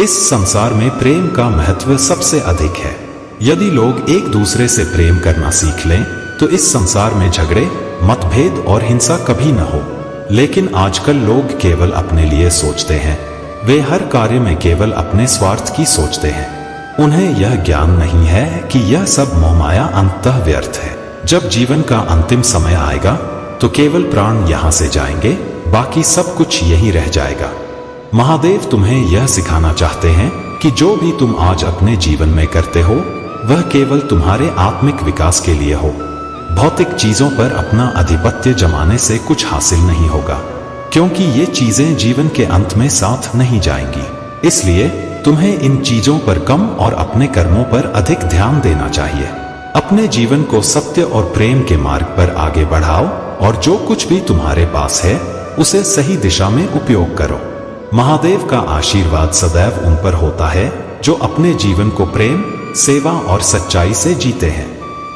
इस संसार में प्रेम का महत्व सबसे अधिक है। यदि लोग एक दूसरे से प्रेम करना सीख लें तो इस संसार में झगड़े, मतभेद और हिंसा कभी न हो। लेकिन आजकल लोग केवल अपने लिए सोचते हैं। वे हर कार्य में केवल अपने स्वार्थ की सोचते हैं। उन्हें यह ज्ञान नहीं है कि यह सब मोहमाया अंततः व्यर्थ है। जब जीवन का अंतिम समय आएगा तो केवल प्राण यहाँ से जाएंगे, बाकी सब कुछ यही रह जाएगा। महादेव तुम्हें यह सिखाना चाहते हैं कि जो भी तुम आज अपने जीवन में करते हो, वह केवल तुम्हारे आत्मिक विकास के लिए हो। भौतिक चीजों पर अपना आधिपत्य जमाने से कुछ हासिल नहीं होगा, क्योंकि ये चीजें जीवन के अंत में साथ नहीं जाएंगी। इसलिए तुम्हें इन चीजों पर कम और अपने कर्मों पर अधिक ध्यान देना चाहिए। अपने जीवन को सत्य और प्रेम के मार्ग पर आगे बढ़ाओ और जो कुछ भी तुम्हारे पास है उसे सही दिशा में उपयोग करो। महादेव का आशीर्वाद सदैव उन पर होता है जो अपने जीवन को प्रेम, सेवा और सच्चाई से जीते हैं।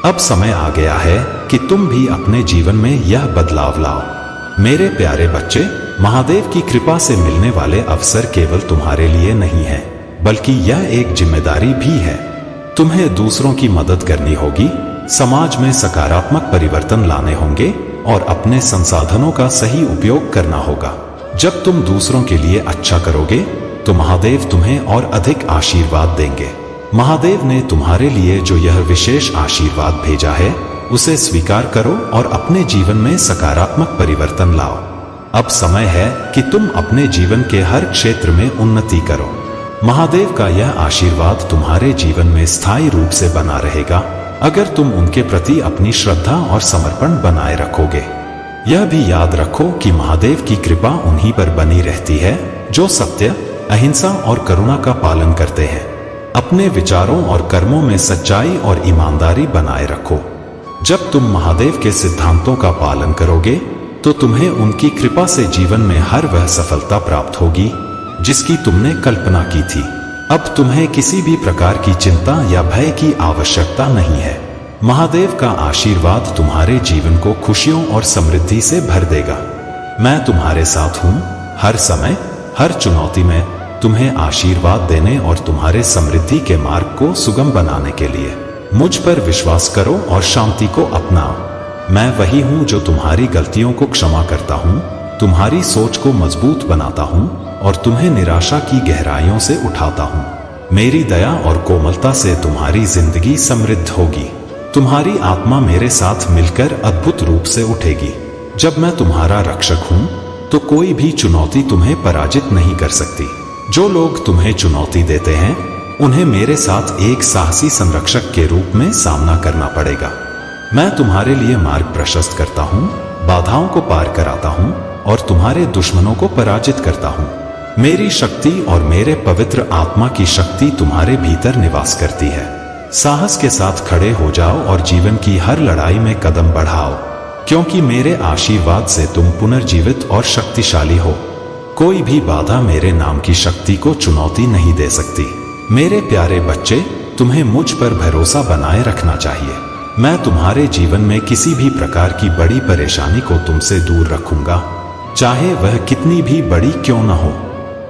अब समय आ गया है कि तुम भी अपने जीवन में यह बदलाव लाओ। मेरे प्यारे बच्चे, महादेव की कृपा से मिलने वाले अवसर केवल तुम्हारे लिए नहीं है, बल्कि यह एक जिम्मेदारी भी है। तुम्हें दूसरों की मदद करनी होगी, समाज में सकारात्मक परिवर्तन लाने होंगे और अपने संसाधनों का सही उपयोग करना होगा। जब तुम दूसरों के लिए अच्छा करोगे तो महादेव तुम्हें और अधिक आशीर्वाद देंगे। महादेव ने तुम्हारे लिए जो यह विशेष आशीर्वाद भेजा है, उसे स्वीकार करो और अपने जीवन में सकारात्मक परिवर्तन लाओ। अब समय है कि तुम अपने जीवन के हर क्षेत्र में उन्नति करो। महादेव का यह आशीर्वाद तुम्हारे जीवन में स्थायी रूप से बना रहेगा अगर तुम उनके प्रति अपनी श्रद्धा और समर्पण बनाए रखोगे। यह भी याद रखो कि महादेव की कृपा उन्हीं पर बनी रहती है जो सत्य, अहिंसा और करुणा का पालन करते हैं। अपने विचारों और कर्मों में सच्चाई और ईमानदारी बनाए रखो। जब तुम महादेव के सिद्धांतों का पालन करोगे तो तुम्हें उनकी कृपा से जीवन में हर वह सफलता प्राप्त होगी जिसकी तुमने कल्पना की थी। अब तुम्हें किसी भी प्रकार की चिंता या भय की आवश्यकता नहीं है। महादेव का आशीर्वाद तुम्हारे जीवन को खुशियों और समृद्धि से भर देगा। मैं तुम्हारे साथ हूँ, हर समय हर चुनौती में तुम्हें आशीर्वाद देने और तुम्हारे समृद्धि के मार्ग को सुगम बनाने के लिए। मुझ पर विश्वास करो और शांति को अपनाओ। मैं वही हूँ जो तुम्हारी गलतियों को क्षमा करता हूँ, तुम्हारी सोच को मजबूत बनाता हूँ और तुम्हें निराशा की गहराइयों से उठाता हूँ। मेरी दया और कोमलता से तुम्हारी जिंदगी समृद्ध होगी। तुम्हारी आत्मा मेरे साथ मिलकर अद्भुत रूप से उठेगी। जब मैं तुम्हारा रक्षक हूँ तो कोई भी चुनौती तुम्हें पराजित नहीं कर सकती। जो लोग तुम्हें चुनौती देते हैं उन्हें मेरे साथ एक साहसी संरक्षक के रूप में सामना करना पड़ेगा। मैं तुम्हारे लिए मार्ग प्रशस्त करता हूँ, बाधाओं को पार कराता हूँ और तुम्हारे दुश्मनों को पराजित करता हूँ। मेरी शक्ति और मेरे पवित्र आत्मा की शक्ति तुम्हारे भीतर निवास करती है। साहस के साथ खड़े हो जाओ और जीवन की हर लड़ाई में कदम बढ़ाओ, क्योंकि मेरे आशीर्वाद से तुम पुनर्जीवित और शक्तिशाली हो। कोई भी बाधा मेरे नाम की शक्ति को चुनौती नहीं दे सकती। मेरे प्यारे बच्चे, तुम्हें मुझ पर भरोसा बनाए रखना चाहिए। मैं तुम्हारे जीवन में किसी भी प्रकार की बड़ी परेशानी को तुमसे दूर रखूंगा, चाहे वह कितनी भी बड़ी क्यों न हो।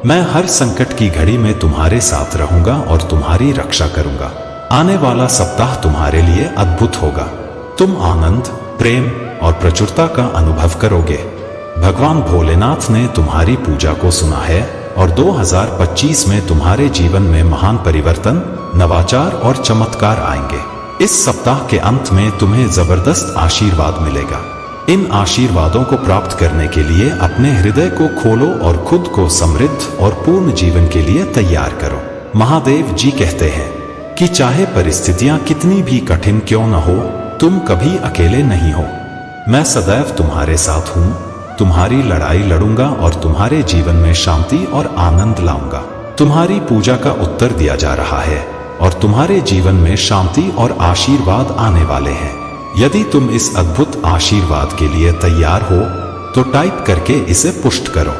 मैं हर संकट की घड़ी में तुम्हारे साथ रहूंगा और तुम्हारी रक्षा करूंगा। आने वाला सप्ताह तुम्हारे लिए अद्भुत होगा। तुम आनंद, प्रेम और प्रचुरता का अनुभव करोगे। भगवान भोलेनाथ ने तुम्हारी पूजा को सुना है और 2025 में तुम्हारे जीवन में महान परिवर्तन, नवाचार और चमत्कार आएंगे। इस सप्ताह के अंत में तुम्हें जबरदस्त आशीर्वाद मिलेगा। इन आशीर्वादों को प्राप्त करने के लिए अपने हृदय को खोलो और खुद को समृद्ध और पूर्ण जीवन के लिए तैयार करो। महादेव जी कहते हैं कि चाहे परिस्थितियां कितनी भी कठिन क्यों न हो, तुम कभी अकेले नहीं हो। मैं सदैव तुम्हारे साथ हूँ, तुम्हारी लड़ाई लड़ूंगा और तुम्हारे जीवन में शांति और आनंद लाऊंगा। तुम्हारी पूजा का उत्तर दिया जा रहा है और तुम्हारे जीवन में शांति और आशीर्वाद आने वाले हैं। यदि तुम इस अद्भुत आशीर्वाद के लिए तैयार हो तो टाइप करके इसे पुष्ट करो।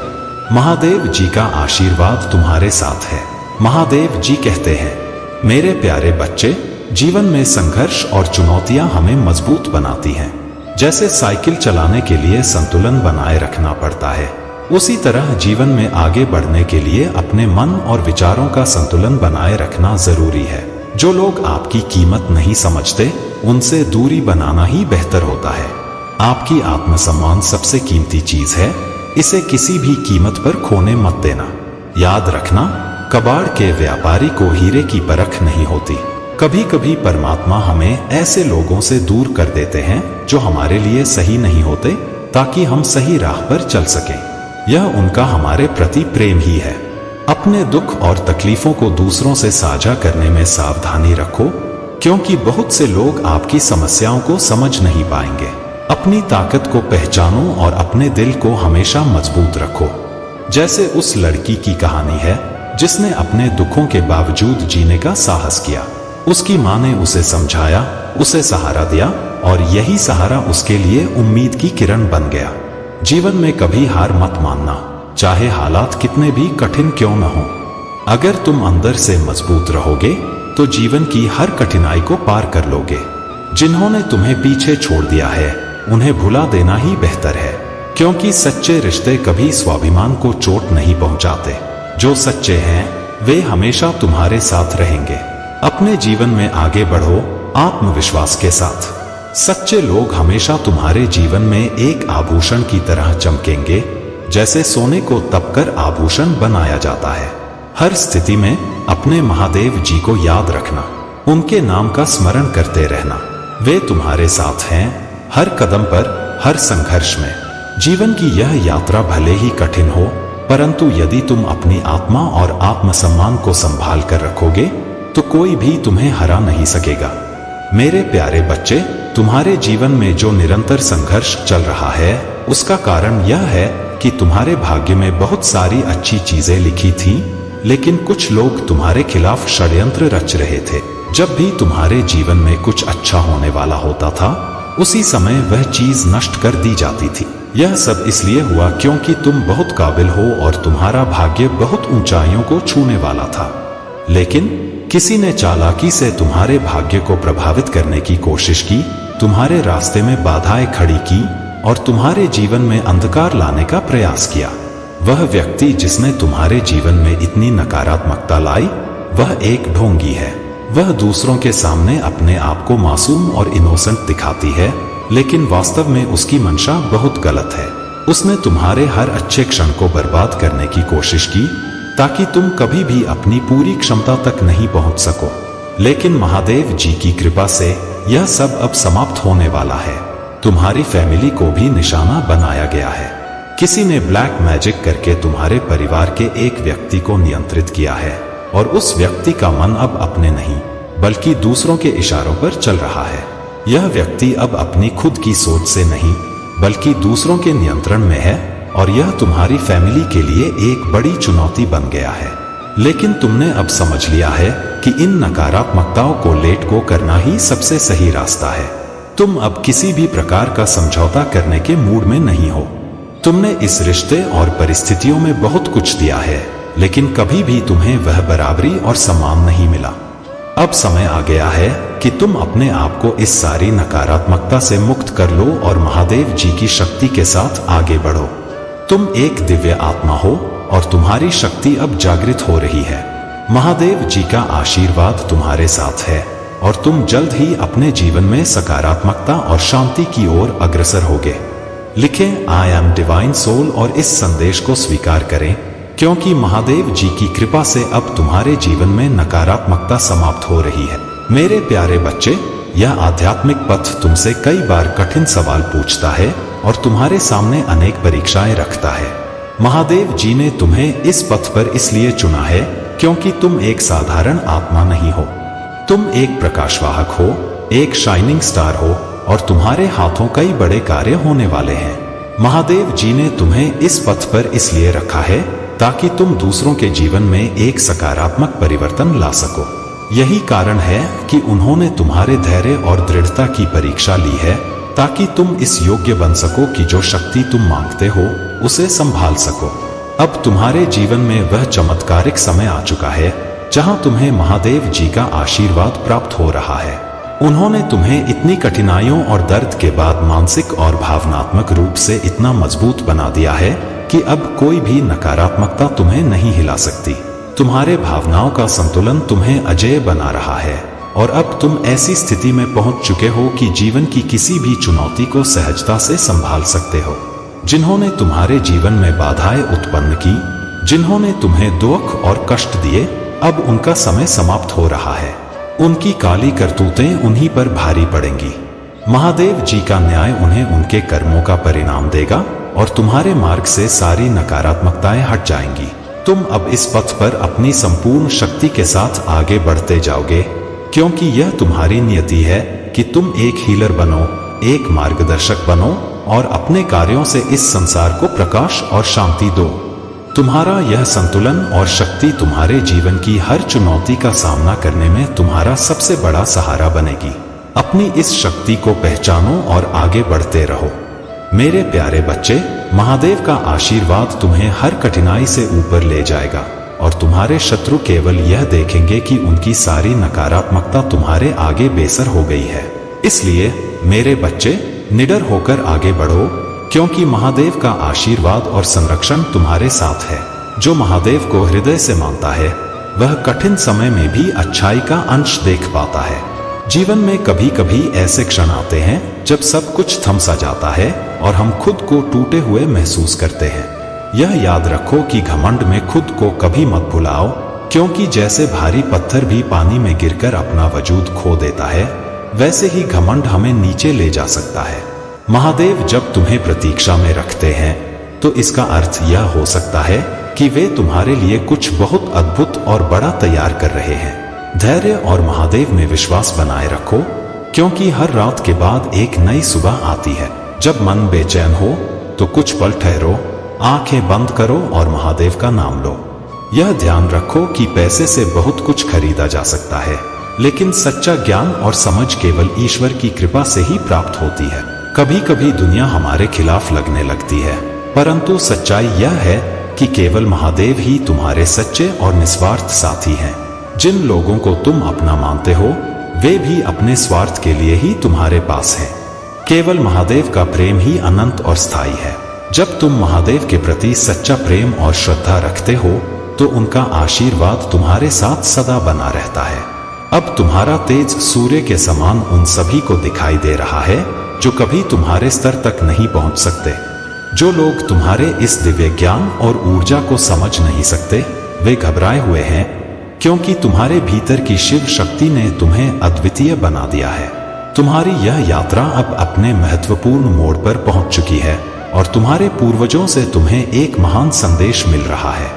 महादेव जी का आशीर्वाद तुम्हारे साथ है। महादेव जी कहते हैं, मेरे प्यारे बच्चे, जीवन में संघर्ष और चुनौतियां हमें मजबूत बनाती हैं। जैसे साइकिल चलाने के लिए संतुलन बनाए रखना पड़ता है, उसी तरह जीवन में आगे बढ़ने के लिए अपने मन और विचारों का संतुलन बनाए रखना जरूरी है। जो लोग आपकी कीमत नहीं समझते, उनसे दूरी बनाना ही बेहतर होता है। आपकी आत्मसम्मान सबसे कीमती चीज है, इसे किसी भी कीमत पर खोने मत देना। याद रखना, कबाड़ के व्यापारी को हीरे की परख नहीं होती। कभी कभी परमात्मा हमें ऐसे लोगों से दूर कर देते हैं जो हमारे लिए सही नहीं होते, ताकि हम सही राह पर चल सकें। यह उनका हमारे प्रति प्रेम ही है। अपने दुख और तकलीफों को दूसरों से साझा करने में सावधानी रखो, क्योंकि बहुत से लोग आपकी समस्याओं को समझ नहीं पाएंगे। अपनी ताकत को पहचानो और अपने दिल को हमेशा मजबूत रखो। जैसे उस लड़की की कहानी है जिसने अपने दुखों के बावजूद जीने का साहस किया। उसकी माँ ने उसे समझाया, उसे सहारा दिया और यही सहारा उसके लिए उम्मीद की किरण बन गया। जीवन में कभी हार मत मानना, चाहे हालात कितने भी कठिन क्यों न हो। अगर तुम अंदर से मजबूत रहोगे तो जीवन की हर कठिनाई को पार कर लोगे। जिन्होंने तुम्हें पीछे छोड़ दिया है, उन्हें भुला देना ही बेहतर है, क्योंकि सच्चे रिश्ते कभी स्वाभिमान को चोट नहीं पहुंचाते। जो सच्चे हैं वे हमेशा तुम्हारे साथ रहेंगे। अपने जीवन में आगे बढ़ो आत्मविश्वास के साथ। सच्चे लोग हमेशा तुम्हारे जीवन में एक आभूषण की तरह चमकेंगे, जैसे सोने को तपकर आभूषण बनाया जाता है। हर स्थिति में अपने महादेव जी को याद रखना, उनके नाम का स्मरण करते रहना। वे तुम्हारे साथ हैं हर कदम पर, हर संघर्ष में। जीवन की यह यात्रा भले ही कठिन हो, परंतु यदि तुम अपनी आत्मा और आत्मसम्मान को संभाल कर रखोगे तो कोई भी तुम्हें हरा नहीं सकेगा। मेरे प्यारे बच्चे, तुम्हारे जीवन में जो निरंतर संघर्ष चल रहा है, उसका कारण यह है कि तुम्हारे भाग्य में बहुत सारी अच्छी चीजें लिखी थीं, लेकिन कुछ लोग तुम्हारे खिलाफ षड्यंत्र रच रहे थे। जब भी तुम्हारे जीवन में कुछ अच्छा होने वाला होता था, उसी समय वह चीज नष्ट कर दी जाती थी। यह सब इसलिए हुआ क्योंकि तुम बहुत काबिल हो और तुम्हारा भाग्य बहुत ऊंचाइयों को छूने वाला था। लेकिन किसी ने चालाकी से तुम्हारे भाग्य को प्रभावित करने की कोशिश की, तुम्हारे रास्ते में बाधाएं खड़ी की और तुम्हारे जीवन में अंधकार लाने का प्रयास किया। वह व्यक्ति जिसने तुम्हारे जीवन में इतनी नकारात्मकता लाई, वह एक ढोंगी है। वह दूसरों के सामने अपने आप को मासूम और इनोसेंट दिखाती है, लेकिन वास्तव में उसकी मंशा बहुत गलत है। उसने तुम्हारे हर अच्छे क्षण को बर्बाद करने की कोशिश की ताकि तुम कभी भी अपनी पूरी क्षमता तक नहीं पहुंच सको। लेकिन महादेव जी की कृपा से यह सब अब समाप्त होने वाला है। तुम्हारी फैमिली को भी निशाना बनाया गया है। किसी ने ब्लैक मैजिक करके तुम्हारे परिवार के एक व्यक्ति को नियंत्रित किया है और उस व्यक्ति का मन अब अपने नहीं बल्कि दूसरों के इशारों पर चल रहा है। यह व्यक्ति अब अपनी खुद की सोच से नहीं बल्कि दूसरों के नियंत्रण में है और यह तुम्हारी फैमिली के लिए एक बड़ी चुनौती बन गया है। लेकिन तुमने अब समझ लिया है कि इन नकारात्मकताओं को लेट गो करना ही सबसे सही रास्ता है। तुम अब किसी भी प्रकार का समझौता करने के मूड में नहीं हो। तुमने इस रिश्ते और परिस्थितियों में बहुत कुछ दिया है, लेकिन कभी भी तुम्हें वह बराबरी और सम्मान नहीं मिला। अब समय आ गया है कि तुम अपने आप को इस सारी नकारात्मकता से मुक्त कर लो और महादेव जी की शक्ति के साथ आगे बढ़ो। तुम एक दिव्य आत्मा हो और तुम्हारी शक्ति अब जागृत हो रही है। महादेव जी का आशीर्वाद तुम्हारे साथ है और तुम जल्द ही अपने जीवन में सकारात्मकता और शांति की ओर अग्रसर होगे। लिखें आई एम डिवाइन सोल और इस संदेश को स्वीकार करें, क्योंकि महादेव जी की कृपा से अब तुम्हारे जीवन में नकारात्मकता समाप्त हो रही है। मेरे प्यारे बच्चे, यह आध्यात्मिक पथ तुमसे कई बार कठिन सवाल पूछता है और तुम्हारे सामने अनेक परीक्षाएं रखता है। महादेव जी ने तुम्हें इस पथ पर इसलिए चुना है क्योंकि तुम एक साधारण आत्मा नहीं हो। तुम एक प्रकाशवाहक हो, एक शाइनिंग स्टार हो और तुम्हारे हाथों कई बड़े कार्य होने वाले हैं। महादेव जी ने तुम्हें इस पथ पर इसलिए रखा है ताकि तुम दूसरों के जीवन में एक सकारात्मक परिवर्तन ला सको। यही कारण है कि उन्होंने तुम्हारे धैर्य और दृढ़ता की परीक्षा ली है ताकि तुम इस योग्य बन सको कि जो शक्ति तुम मांगते हो उसे संभाल सको। अब तुम्हारे जीवन में वह चमत्कारिक समय आ चुका है जहां तुम्हें महादेव जी का आशीर्वाद प्राप्त हो रहा है। उन्होंने तुम्हें इतनी कठिनाइयों और दर्द के बाद मानसिक और भावनात्मक रूप से इतना मजबूत बना दिया है कि अब कोई भी नकारात्मकता तुम्हें नहीं हिला सकती। तुम्हारे भावनाओं का संतुलन तुम्हें अजेय बना रहा है और अब तुम ऐसी स्थिति में पहुंच चुके हो कि जीवन की किसी भी चुनौती को सहजता से संभाल सकते हो। जिन्होंने तुम्हारे जीवन में बाधाएं उत्पन्न की, जिन्होंने तुम्हें दुख और कष्ट दिए, अब उनका समय समाप्त हो रहा है। उनकी काली करतूतें उन्हीं पर भारी पड़ेंगी। महादेव जी का न्याय उन्हें उनके कर्मों का परिणाम देगा और तुम्हारे मार्ग से सारी नकारात्मकताएं हट जाएंगी। तुम अब इस पथ पर अपनी संपूर्ण शक्ति के साथ आगे बढ़ते जाओगे, क्योंकि यह तुम्हारी नियति है कि तुम एक हीलर बनो, एक मार्गदर्शक बनो और अपने कार्यों से इस संसार को प्रकाश और शांति दो। तुम्हारा यह संतुलन और शक्ति तुम्हारे जीवन की हर चुनौती का सामना करने में तुम्हारा सबसे बड़ा सहारा बनेगी। अपनी इस शक्ति को पहचानो और आगे बढ़ते रहो। मेरे प्यारे बच्चे, महादेव का आशीर्वाद तुम्हें हर कठिनाई से ऊपर ले जाएगा और तुम्हारे शत्रु केवल यह देखेंगे कि उनकी सारी नकारात्मकता तुम्हारे आगे बेसर हो गई है। इसलिए मेरे बच्चे, निडर होकर आगे बढ़ो, क्योंकि महादेव का आशीर्वाद और संरक्षण तुम्हारे साथ है। जो महादेव को हृदय से मानता है वह कठिन समय में भी अच्छाई का अंश देख पाता है। जीवन में कभी कभी ऐसे क्षण आते हैं जब सब कुछ थम सा जाता है और हम खुद को टूटे हुए महसूस करते हैं। यह याद रखो कि घमंड में खुद को कभी मत भुलाओ, क्योंकि जैसे भारी पत्थर भी पानी में गिरकर अपना वजूद खो देता है, वैसे ही घमंड हमें नीचे ले जा सकता है। महादेव जब तुम्हें प्रतीक्षा में रखते हैं तो इसका अर्थ यह हो सकता है कि वे तुम्हारे लिए कुछ बहुत अद्भुत और बड़ा तैयार कर रहे हैं। धैर्य और महादेव में विश्वास बनाए रखो, क्योंकि हर रात के बाद एक नई सुबह आती है। जब मन बेचैन हो तो कुछ पल ठहरो, आंखें बंद करो और महादेव का नाम लो। यह ध्यान रखो कि पैसे से बहुत कुछ खरीदा जा सकता है, लेकिन सच्चा ज्ञान और समझ केवल ईश्वर की कृपा से ही प्राप्त होती है। कभी कभी दुनिया हमारे खिलाफ लगने लगती है, परंतु सच्चाई यह है कि केवल महादेव ही तुम्हारे सच्चे और निस्वार्थ साथी हैं। जिन लोगों को तुम अपना मानते हो वे भी अपने स्वार्थ के लिए ही तुम्हारे पास हैं। केवल महादेव का प्रेम ही अनंत और स्थायी है। जब तुम महादेव के प्रति सच्चा प्रेम और श्रद्धा रखते हो तो उनका आशीर्वाद तुम्हारे साथ सदा बना रहता है। अब तुम्हारा तेज सूर्य के समान उन सभी को दिखाई दे रहा है जो कभी तुम्हारे स्तर तक नहीं पहुंच सकते। जो लोग तुम्हारे इस दिव्य ज्ञान और ऊर्जा को समझ नहीं सकते वे घबराए हुए हैं, क्योंकि तुम्हारे भीतर की शिव शक्ति ने तुम्हें अद्वितीय बना दिया है। तुम्हारी यह यात्रा अब अपने महत्वपूर्ण मोड़ पर पहुंच चुकी है और तुम्हारे पूर्वजों से तुम्हें एक महान संदेश मिल रहा है।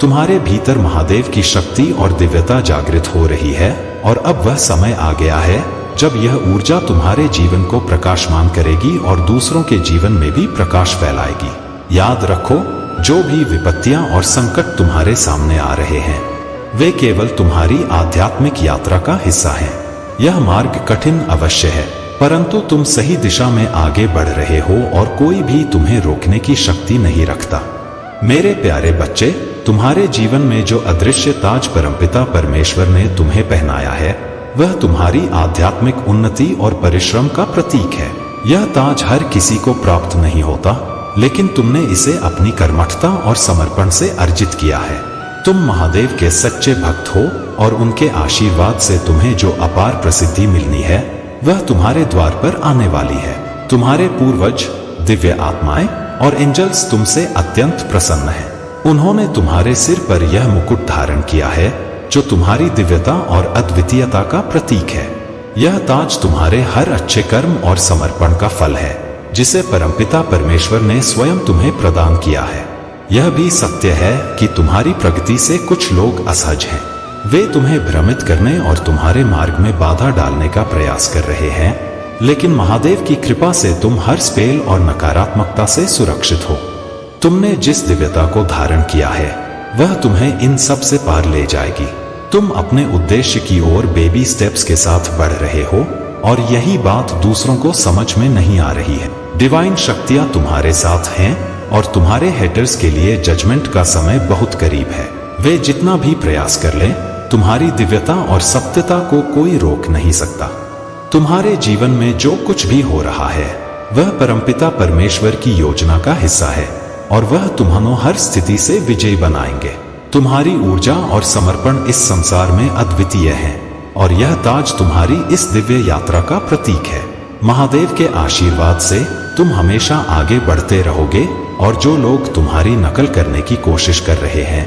तुम्हारे भीतर महादेव की शक्ति और दिव्यता जागृत हो रही है और अब वह समय आ गया है जब यह ऊर्जा तुम्हारे जीवन को प्रकाशमान करेगी और दूसरों के जीवन में भी प्रकाश फैलाएगी। याद रखो, जो भी विपत्तियां और संकट तुम्हारे सामने आ रहे हैं वे केवल तुम्हारी आध्यात्मिक यात्रा का हिस्सा हैं। यह मार्ग कठिन अवश्य है, परंतु तुम सही दिशा में आगे बढ़ रहे हो और कोई भी तुम्हें रोकने की शक्ति नहीं रखता। मेरे प्यारे बच्चे, तुम्हारे जीवन में जो अदृश्य ताज परमपिता परमेश्वर ने तुम्हें पहनाया है वह तुम्हारी आध्यात्मिक उन्नति और परिश्रम का प्रतीक है। यह ताज हर किसी को प्राप्त नहीं होता, लेकिन तुमने इसे अपनी कर्मठता और समर्पण से अर्जित किया है। तुम महादेव के सच्चे भक्त हो और उनके आशीर्वाद से तुम्हें जो अपार प्रसिद्धि मिलनी है वह तुम्हारे द्वार पर आने वाली है। तुम्हारे पूर्वज, दिव्य आत्माएं और एंजल्स तुमसे अत्यंत प्रसन्न हैं। उन्होंने तुम्हारे सिर पर यह मुकुट धारण किया है जो तुम्हारी दिव्यता और अद्वितीयता का प्रतीक है। यह ताज तुम्हारे हर अच्छे कर्म और समर्पण का फल है जिसे परमपिता परमेश्वर ने स्वयं तुम्हें प्रदान किया है। यह भी सत्य है कि तुम्हारी प्रगति से कुछ लोग असहज हैं। वे तुम्हें भ्रमित करने और तुम्हारे मार्ग में बाधा डालने का प्रयास कर रहे हैं, लेकिन महादेव की कृपा से तुम हर स्पेल और नकारात्मकता से सुरक्षित हो। तुमने जिस दिव्यता को धारण किया है वह तुम्हें इन सब से पार ले जाएगी। तुम अपने उद्देश्य की ओर बेबी स्टेप्स के साथ बढ़ रहे हो और यही बात दूसरों को समझ में नहीं आ रही है। डिवाइन शक्तियां तुम्हारे साथ हैं और तुम्हारे हेटर्स के लिए जजमेंट का समय बहुत करीब है। वे जितना भी प्रयास कर लें, तुम्हारी दिव्यता और सत्यता को कोई रोक नहीं सकता। तुम्हारे जीवन में जो कुछ भी हो रहा है वह परमपिता परमेश्वर की योजना का हिस्सा है और वह तुम्हें हर स्थिति से विजयी बनाएंगे। तुम्हारी ऊर्जा और समर्पण इस संसार में अद्वितीय है और यह ताज तुम्हारी इस दिव्य यात्रा का प्रतीक है। महादेव के आशीर्वाद से तुम हमेशा आगे बढ़ते रहोगे और जो लोग तुम्हारी नकल करने की कोशिश कर रहे हैं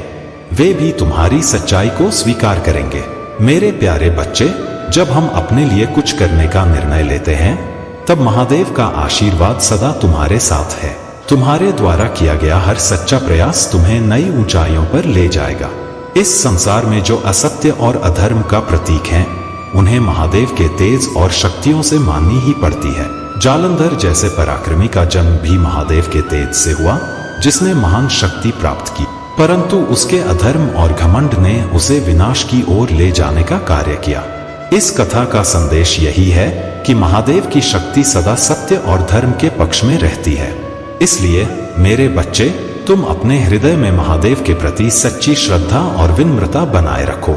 वे भी तुम्हारी सच्चाई को स्वीकार करेंगे। मेरे प्यारे बच्चे, जब हम अपने लिए कुछ करने का निर्णय लेते हैं तब महादेव का आशीर्वाद सदा तुम्हारे साथ है। तुम्हारे द्वारा किया गया हर सच्चा प्रयास तुम्हें नई ऊंचाइयों पर ले जाएगा। इस संसार में जो असत्य और अधर्म का प्रतीक हैं, उन्हें महादेव के तेज और शक्तियों से माननी ही पड़ती है। जालंधर जैसे पराक्रमी का जन्म भी महादेव के तेज से हुआ, जिसने महान शक्ति प्राप्त की, परंतु उसके अधर्म और घमंड ने उसे विनाश की ओर ले जाने का कार्य किया। इस कथा का संदेश यही है कि महादेव की शक्ति सदा सत्य और धर्म के पक्ष में रहती है। इसलिए मेरे बच्चे, तुम अपने हृदय में महादेव के प्रति सच्ची श्रद्धा और विनम्रता बनाए रखो।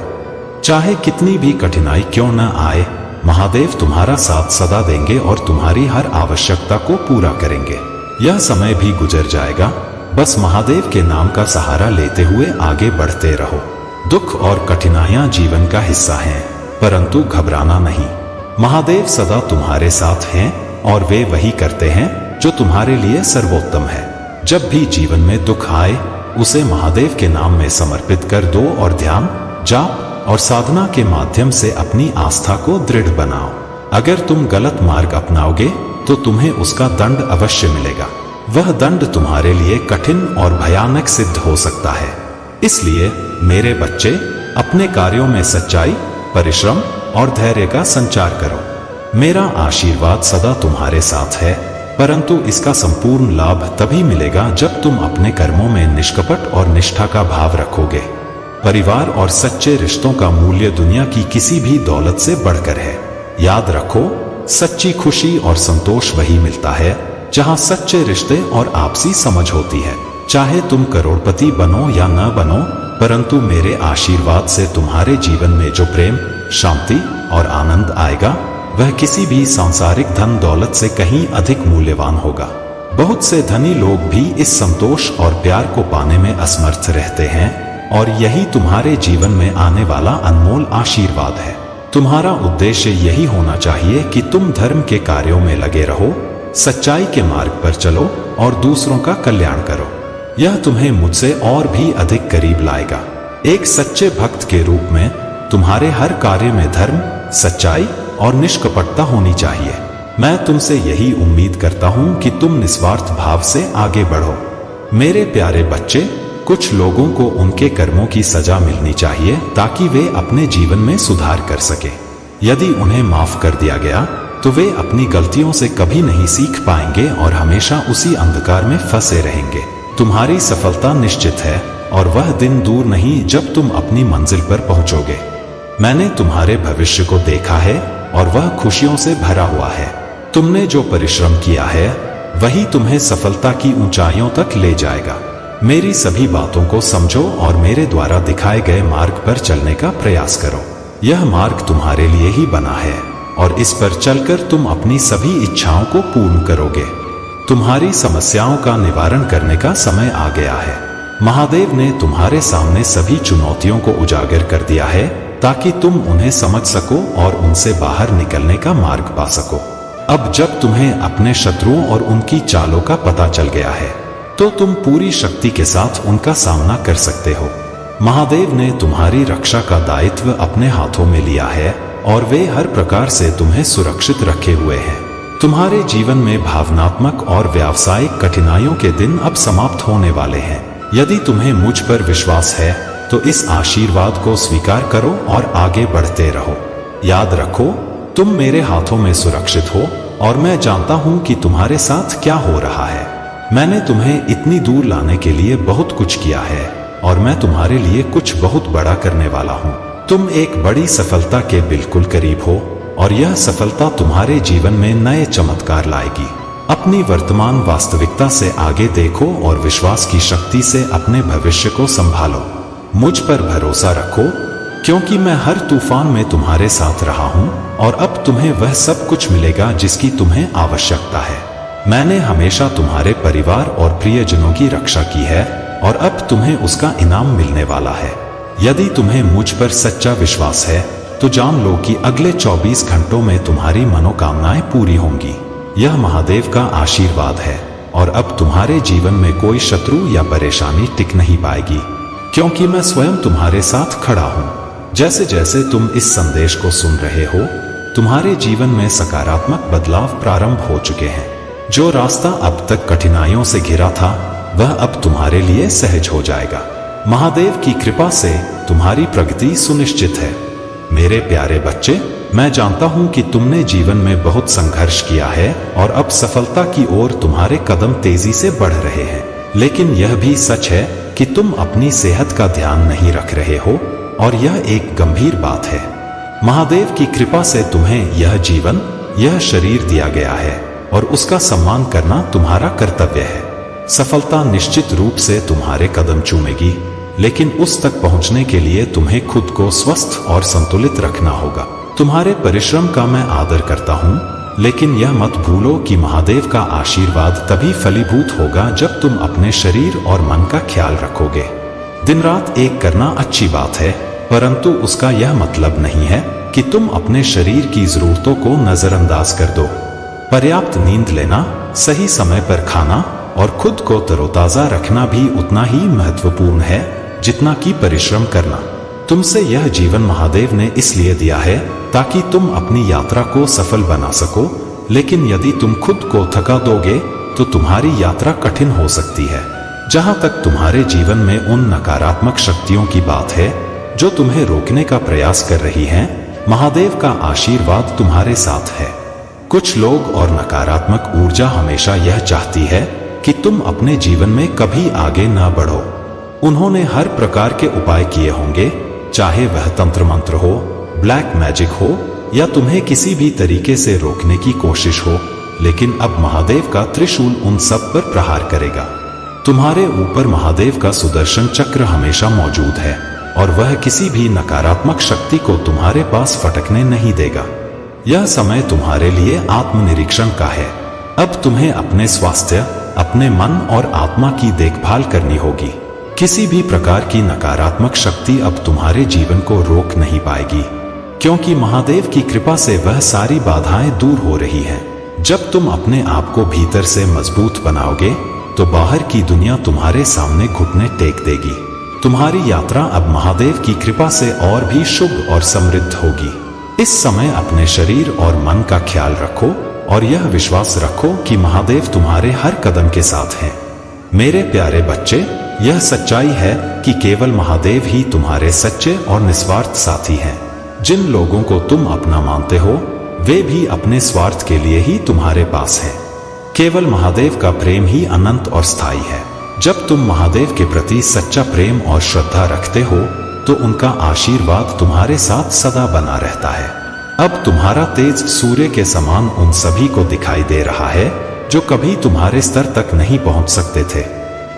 चाहे कितनी भी कठिनाई क्यों न आए, महादेव तुम्हारा साथ सदा देंगे और तुम्हारी हर आवश्यकता को पूरा करेंगे। यह समय भी गुजर जाएगा, बस महादेव के नाम का सहारा लेते हुए आगे बढ़ते रहो। दुख और कठिनाइयां जीवन का हिस्सा हैं, परंतु घबराना नहीं। महादेव सदा तुम्हारे साथ हैं और वे वही करते हैं जो तुम्हारे लिए सर्वोत्तम है। जब भी जीवन में दुख आए, उसे महादेव के नाम में समर्पित कर दो और ध्यान, जाप और साधना के माध्यम से अपनी आस्था को दृढ़ बनाओ। अगर तुम गलत मार्ग अपनाओगे तो तुम्हें उसका दंड अवश्य मिलेगा। वह दंड तुम्हारे लिए कठिन और भयानक सिद्ध हो सकता है। इसलिए मेरे बच्चे, अपने कार्यों में सच्चाई, परिश्रम और धैर्य का संचार करो। मेरा आशीर्वाद सदा तुम्हारे साथ है, परंतु इसका संपूर्ण लाभ तभी मिलेगा जब तुम अपने कर्मों में निष्कपट और निष्ठा का भाव रखोगे। परिवार और सच्चे रिश्तों का मूल्य दुनिया की किसी भी दौलत से बढ़कर है। याद रखो, सच्ची खुशी और संतोष वही मिलता है जहां सच्चे रिश्ते और आपसी समझ होती है। चाहे तुम करोड़पति बनो या न बनो, परंतु मेरे आशीर्वाद से तुम्हारे जीवन में जो प्रेम, शांति और आनंद आएगा वह किसी भी सांसारिक धन दौलत से कहीं अधिक मूल्यवान होगा। बहुत से धनी लोग भी इस संतोष और प्यार को पाने में असमर्थ रहते हैं और यही तुम्हारे जीवन में आने वाला अनमोल आशीर्वाद है। तुम्हारा उद्देश्य यही होना चाहिए कि तुम धर्म के कार्यों में लगे रहो, सच्चाई के मार्ग पर चलो और दूसरों का कल्याण करो। यह तुम्हें मुझसे और भी अधिक करीब लाएगा। एक सच्चे भक्त के रूप में तुम्हारे हर कार्य में धर्म, सच्चाई और निष्कपटता होनी चाहिए। मैं तुमसे यही उम्मीद करता हूं कि तुम निस्वार्थ भाव से आगे बढ़ो। मेरे प्यारे बच्चे, कुछ लोगों को उनके कर्मों की सजा मिलनी चाहिए ताकि वे अपने जीवन में सुधार कर सके। यदि उन्हें माफ कर दिया गया तो वे अपनी गलतियों से कभी नहीं सीख पाएंगे और हमेशा उसी अंधकार में फंसे रहेंगे। तुम्हारी सफलता निश्चित है और वह दिन दूर नहीं जब तुम अपनी मंजिल पर पहुंचोगे। मैंने तुम्हारे भविष्य को देखा है और वह खुशियों से भरा हुआ है। तुमने जो परिश्रम किया है वही तुम्हें सफलता की ऊंचाइयों तक ले जाएगा। मेरी सभी बातों को समझो और मेरे द्वारा दिखाए गए मार्ग पर चलने का प्रयास करो। यह मार्ग तुम्हारे लिए ही बना है और इस पर चलकर तुम अपनी सभी इच्छाओं को पूर्ण करोगे। तुम्हारी समस्याओं का निवारण करने का समय आ गया है। महादेव ने तुम्हारे सामने सभी चुनौतियों को उजागर कर दिया है ताकि तुम उन्हें समझ सको और उनसे बाहर निकलने का मार्ग पा सको। अब जब तुम्हें अपने शत्रुओं और उनकी चालों का पता चल गया है तो तुम पूरी शक्ति के साथ उनका सामना कर सकते हो। महादेव ने तुम्हारी रक्षा का दायित्व अपने हाथों में लिया है और वे हर प्रकार से तुम्हें सुरक्षित रखे हुए हैं। तुम्हारे जीवन में भावनात्मक और व्यावसायिक कठिनाइयों के दिन अब समाप्त होने वाले हैं। यदि तुम्हें मुझ पर विश्वास है तो इस आशीर्वाद को स्वीकार करो और आगे बढ़ते रहो। याद रखो, तुम मेरे हाथों में सुरक्षित हो और मैं जानता हूं कि तुम्हारे साथ क्या हो रहा है। मैंने तुम्हें इतनी दूर लाने के लिए बहुत कुछ किया है और मैं तुम्हारे लिए कुछ बहुत बड़ा करने वाला हूं। तुम एक बड़ी सफलता के बिल्कुल करीब हो और यह सफलता तुम्हारे जीवन में नए चमत्कार लाएगी। अपनी वर्तमान वास्तविकता से आगे देखो और विश्वास की शक्ति से अपने भविष्य को संभालो। मुझ पर भरोसा रखो क्योंकि मैं हर तूफान में तुम्हारे साथ रहा हूं और अब तुम्हें वह सब कुछ मिलेगा जिसकी तुम्हें आवश्यकता है। मैंने हमेशा तुम्हारे परिवार और प्रियजनों की रक्षा की है और अब तुम्हें उसका इनाम मिलने वाला है। यदि तुम्हें मुझ पर सच्चा विश्वास है तो जान लो कि अगले 24 घंटों में तुम्हारी मनोकामनाएं पूरी होंगी। यह महादेव का आशीर्वाद है और अब तुम्हारे जीवन में कोई शत्रु या परेशानी टिक नहीं पाएगी क्योंकि मैं स्वयं तुम्हारे साथ खड़ा हूं। जैसे जैसे तुम इस संदेश को सुन रहे हो तुम्हारे जीवन में सकारात्मक बदलाव प्रारंभ हो चुके हैं। जो रास्ता अब तक कठिनाइयों से घिरा था वह अब तुम्हारे लिए सहज हो जाएगा। महादेव की कृपा से तुम्हारी प्रगति सुनिश्चित है। मेरे प्यारे बच्चे, मैं जानता हूं कि तुमने जीवन में बहुत संघर्ष किया है और अब सफलता की ओर तुम्हारे कदम तेजी से बढ़ रहे हैं। लेकिन यह भी सच है कि तुम अपनी सेहत का ध्यान नहीं रख रहे हो और यह एक गंभीर बात है। महादेव की कृपा से तुम्हें यह जीवन, यह शरीर दिया गया है और उसका सम्मान करना तुम्हारा कर्तव्य है। सफलता निश्चित रूप से तुम्हारे कदम चूमेगी, लेकिन उस तक पहुंचने के लिए तुम्हें खुद को स्वस्थ और संतुलित रखना होगा। तुम्हारे परिश्रम का मैं आदर करता हूं, लेकिन यह मत भूलो कि महादेव का आशीर्वाद तभी फलीभूत होगा जब तुम अपने शरीर और मन का ख्याल रखोगे। दिन रात एक करना अच्छी बात है, परंतु उसका यह मतलब नहीं है कि तुम अपने शरीर की जरूरतों को नजरअंदाज कर दो। पर्याप्त नींद लेना, सही समय पर खाना और खुद को तरोताजा रखना भी उतना ही महत्वपूर्ण है जितना कि परिश्रम करना। तुमसे यह जीवन महादेव ने इसलिए दिया है ताकि तुम अपनी यात्रा को सफल बना सको, लेकिन यदि तुम खुद को थका दोगे तो तुम्हारी यात्रा कठिन हो सकती है। जहां तक तुम्हारे जीवन में उन नकारात्मक शक्तियों की बात है जो तुम्हें रोकने का प्रयास कर रही हैं, महादेव का आशीर्वाद तुम्हारे साथ है। कुछ लोग और नकारात्मक ऊर्जा हमेशा यह चाहती है कि तुम अपने जीवन में कभी आगे ना बढ़ो। उन्होंने हर प्रकार के उपाय किए होंगे, चाहे वह तंत्र मंत्र हो, ब्लैक मैजिक हो या तुम्हें किसी भी तरीके से रोकने की कोशिश हो, लेकिन अब महादेव का त्रिशूल उन सब पर प्रहार करेगा। तुम्हारे ऊपर महादेव का सुदर्शन चक्र हमेशा मौजूद है और वह किसी भी नकारात्मक शक्ति को तुम्हारे पास फटकने नहीं देगा। यह समय तुम्हारे लिए आत्मनिरीक्षण का है। अब तुम्हें अपने स्वास्थ्य, अपने मन और आत्मा की देखभाल करनी होगी। किसी भी प्रकार की नकारात्मक शक्ति अब तुम्हारे जीवन को रोक नहीं पाएगी, क्योंकि महादेव की कृपा से वह सारी बाधाएं दूर हो रही हैं। जब तुम अपने आप को भीतर से मजबूत बनाओगे तो बाहर की दुनिया तुम्हारे सामने घुटने टेक देगी। तुम्हारी यात्रा अब महादेव की कृपा से और भी शुभ और समृद्ध होगी। इस समय अपने शरीर और मन का ख्याल रखो और यह विश्वास रखो कि महादेव तुम्हारे हर कदम के साथ हैं। मेरे प्यारे बच्चे, यह सच्चाई है कि केवल महादेव ही तुम्हारे सच्चे और निस्वार्थ साथी हैं। जिन लोगों को तुम अपना मानते हो वे भी अपने स्वार्थ के लिए ही तुम्हारे पास हैं। केवल महादेव का प्रेम ही अनंत और स्थायी है। जब तुम महादेव के प्रति सच्चा प्रेम और श्रद्धा रखते हो तो उनका आशीर्वाद तुम्हारे साथ सदा बना रहता है। अब तुम्हारा तेज सूर्य के समान उन सभी को दिखाई दे रहा है जो कभी तुम्हारे स्तर तक नहीं पहुंच सकते थे।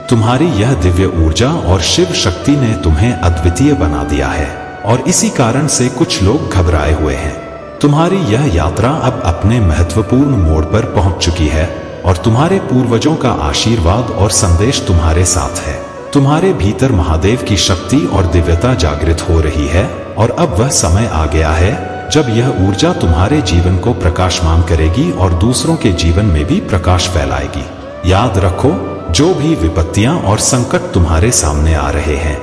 तुम्हारी यह दिव्य ऊर्जा और शिव शक्ति ने तुम्हें अद्वितीय बना दिया है और इसी कारण से कुछ लोग घबराए हुए हैं। तुम्हारी यह यात्रा अब अपने महत्वपूर्ण मोड़ पर पहुंच चुकी है और तुम्हारे पूर्वजों का आशीर्वाद और संदेश तुम्हारे साथ है। तुम्हारे भीतर महादेव की शक्ति और दिव्यता जागृत हो रही है और अब वह समय आ गया है जब यह ऊर्जा तुम्हारे जीवन को प्रकाशमान करेगी और दूसरों के जीवन में भी प्रकाश फैलाएगी। याद रखो, जो भी विपत्तियां और संकट तुम्हारे सामने आ रहे हैं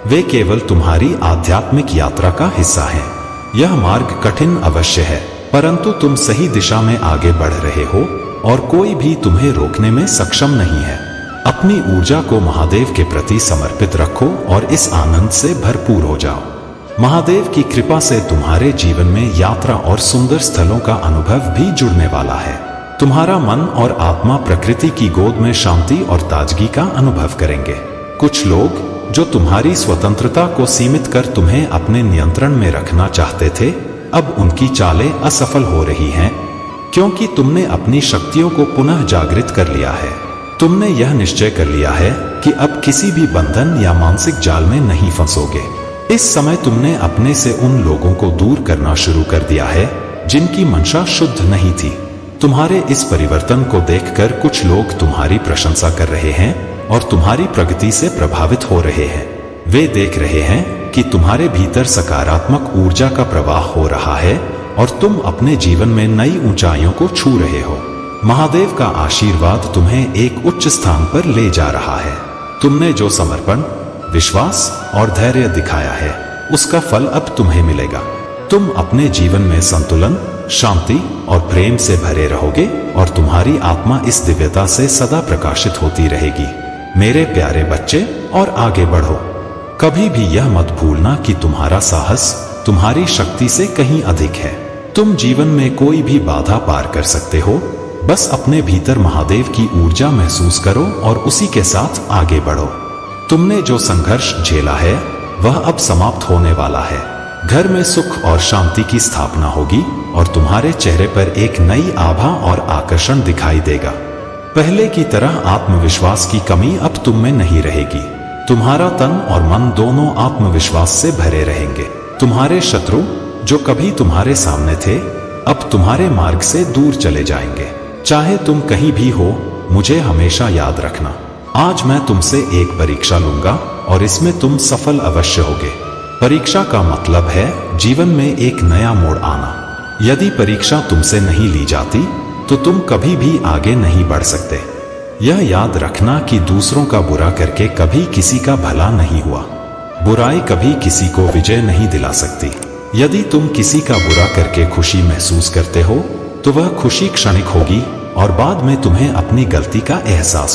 वे केवल तुम्हारी आध्यात्मिक यात्रा का हिस्सा हैं। यह मार्ग कठिन अवश्य है, परंतु तुम सही दिशा में आगे बढ़ रहे हो और कोई भी तुम्हें रोकने में सक्षम नहीं है। अपनी ऊर्जा को महादेव के प्रति समर्पित रखो और इस आनंद से भरपूर हो जाओ। महादेव की कृपा से तुम्हारे जीवन में यात्रा और सुंदर स्थलों का अनुभव भी जुड़ने वाला है। तुम्हारा मन और आत्मा प्रकृति की गोद में शांति और ताजगी का अनुभव करेंगे। कुछ लोग जो तुम्हारी स्वतंत्रता को सीमित कर तुम्हें अपने नियंत्रण में रखना चाहते थे, अब उनकी चालें असफल हो रही हैं, क्योंकि तुमने अपनी शक्तियों को पुनः जागृत कर लिया है। तुमने यह निश्चय कर लिया है कि अब किसी भी बंधन या मानसिक जाल में नहीं फंसोगे। इस समय तुमने अपने से उन लोगों को दूर करना शुरू कर दिया है जिनकी मंशा शुद्ध नहीं थी। तुम्हारे इस परिवर्तन को देखकर कुछ लोग तुम्हारी प्रशंसा कर रहे हैं और तुम्हारी प्रगति से प्रभावित हो रहे हैं। वे देख रहे हैं कि तुम्हारे भीतर सकारात्मक ऊर्जा का प्रवाह हो रहा है और तुम अपने जीवन में नई ऊंचाइयों को छू रहे हो। महादेव का आशीर्वाद तुम्हें एक उच्च स्थान पर ले जा रहा है। तुमने जो समर्पण, विश्वास और धैर्य दिखाया है उसका फल अब तुम्हें मिलेगा। तुम अपने जीवन में संतुलन, शांति और प्रेम से भरे रहोगे और तुम्हारी आत्मा इस दिव्यता से सदा प्रकाशित होती रहेगी। मेरे प्यारे बच्चे, और आगे बढ़ो। कभी भी यह मत भूलना कि तुम्हारा साहस तुम्हारी शक्ति से कहीं अधिक है। तुम जीवन में कोई भी बाधा पार कर सकते हो। बस अपने भीतर महादेव की ऊर्जा महसूस करो और उसी के साथ आगे बढ़ो। तुमने जो संघर्ष झेला है वह अब समाप्त होने वाला है। घर में सुख और शांति की स्थापना होगी और तुम्हारे चेहरे पर एक नई आभा और आकर्षण दिखाई देगा। पहले की तरह आत्मविश्वास की कमी अब तुम में नहीं रहेगी। तुम्हारा तन और मन दोनों आत्मविश्वास से भरे रहेंगे। तुम्हारे शत्रु जो कभी तुम्हारे सामने थे अब तुम्हारे मार्ग से दूर चले जाएंगे। चाहे तुम कहीं भी हो, मुझे हमेशा याद रखना। आज मैं तुमसे एक परीक्षा लूंगा और इसमें तुम सफल अवश्य होगे। परीक्षा का मतलब है जीवन में एक नया मोड़ आना। यदि परीक्षा तुमसे नहीं ली जाती तो तुम कभी भी आगे नहीं बढ़ सकते। यह याद रखना कि दूसरों का बुरा करके कभी किसी का भला नहीं हुआ। बुराई कभी किसी को विजय नहीं दिला सकती। यदि तुम किसी का बुरा करके खुशी महसूस करते हो तो वह खुशी क्षणिक होगी और बाद में तुम्हें अपनी गलती का एहसास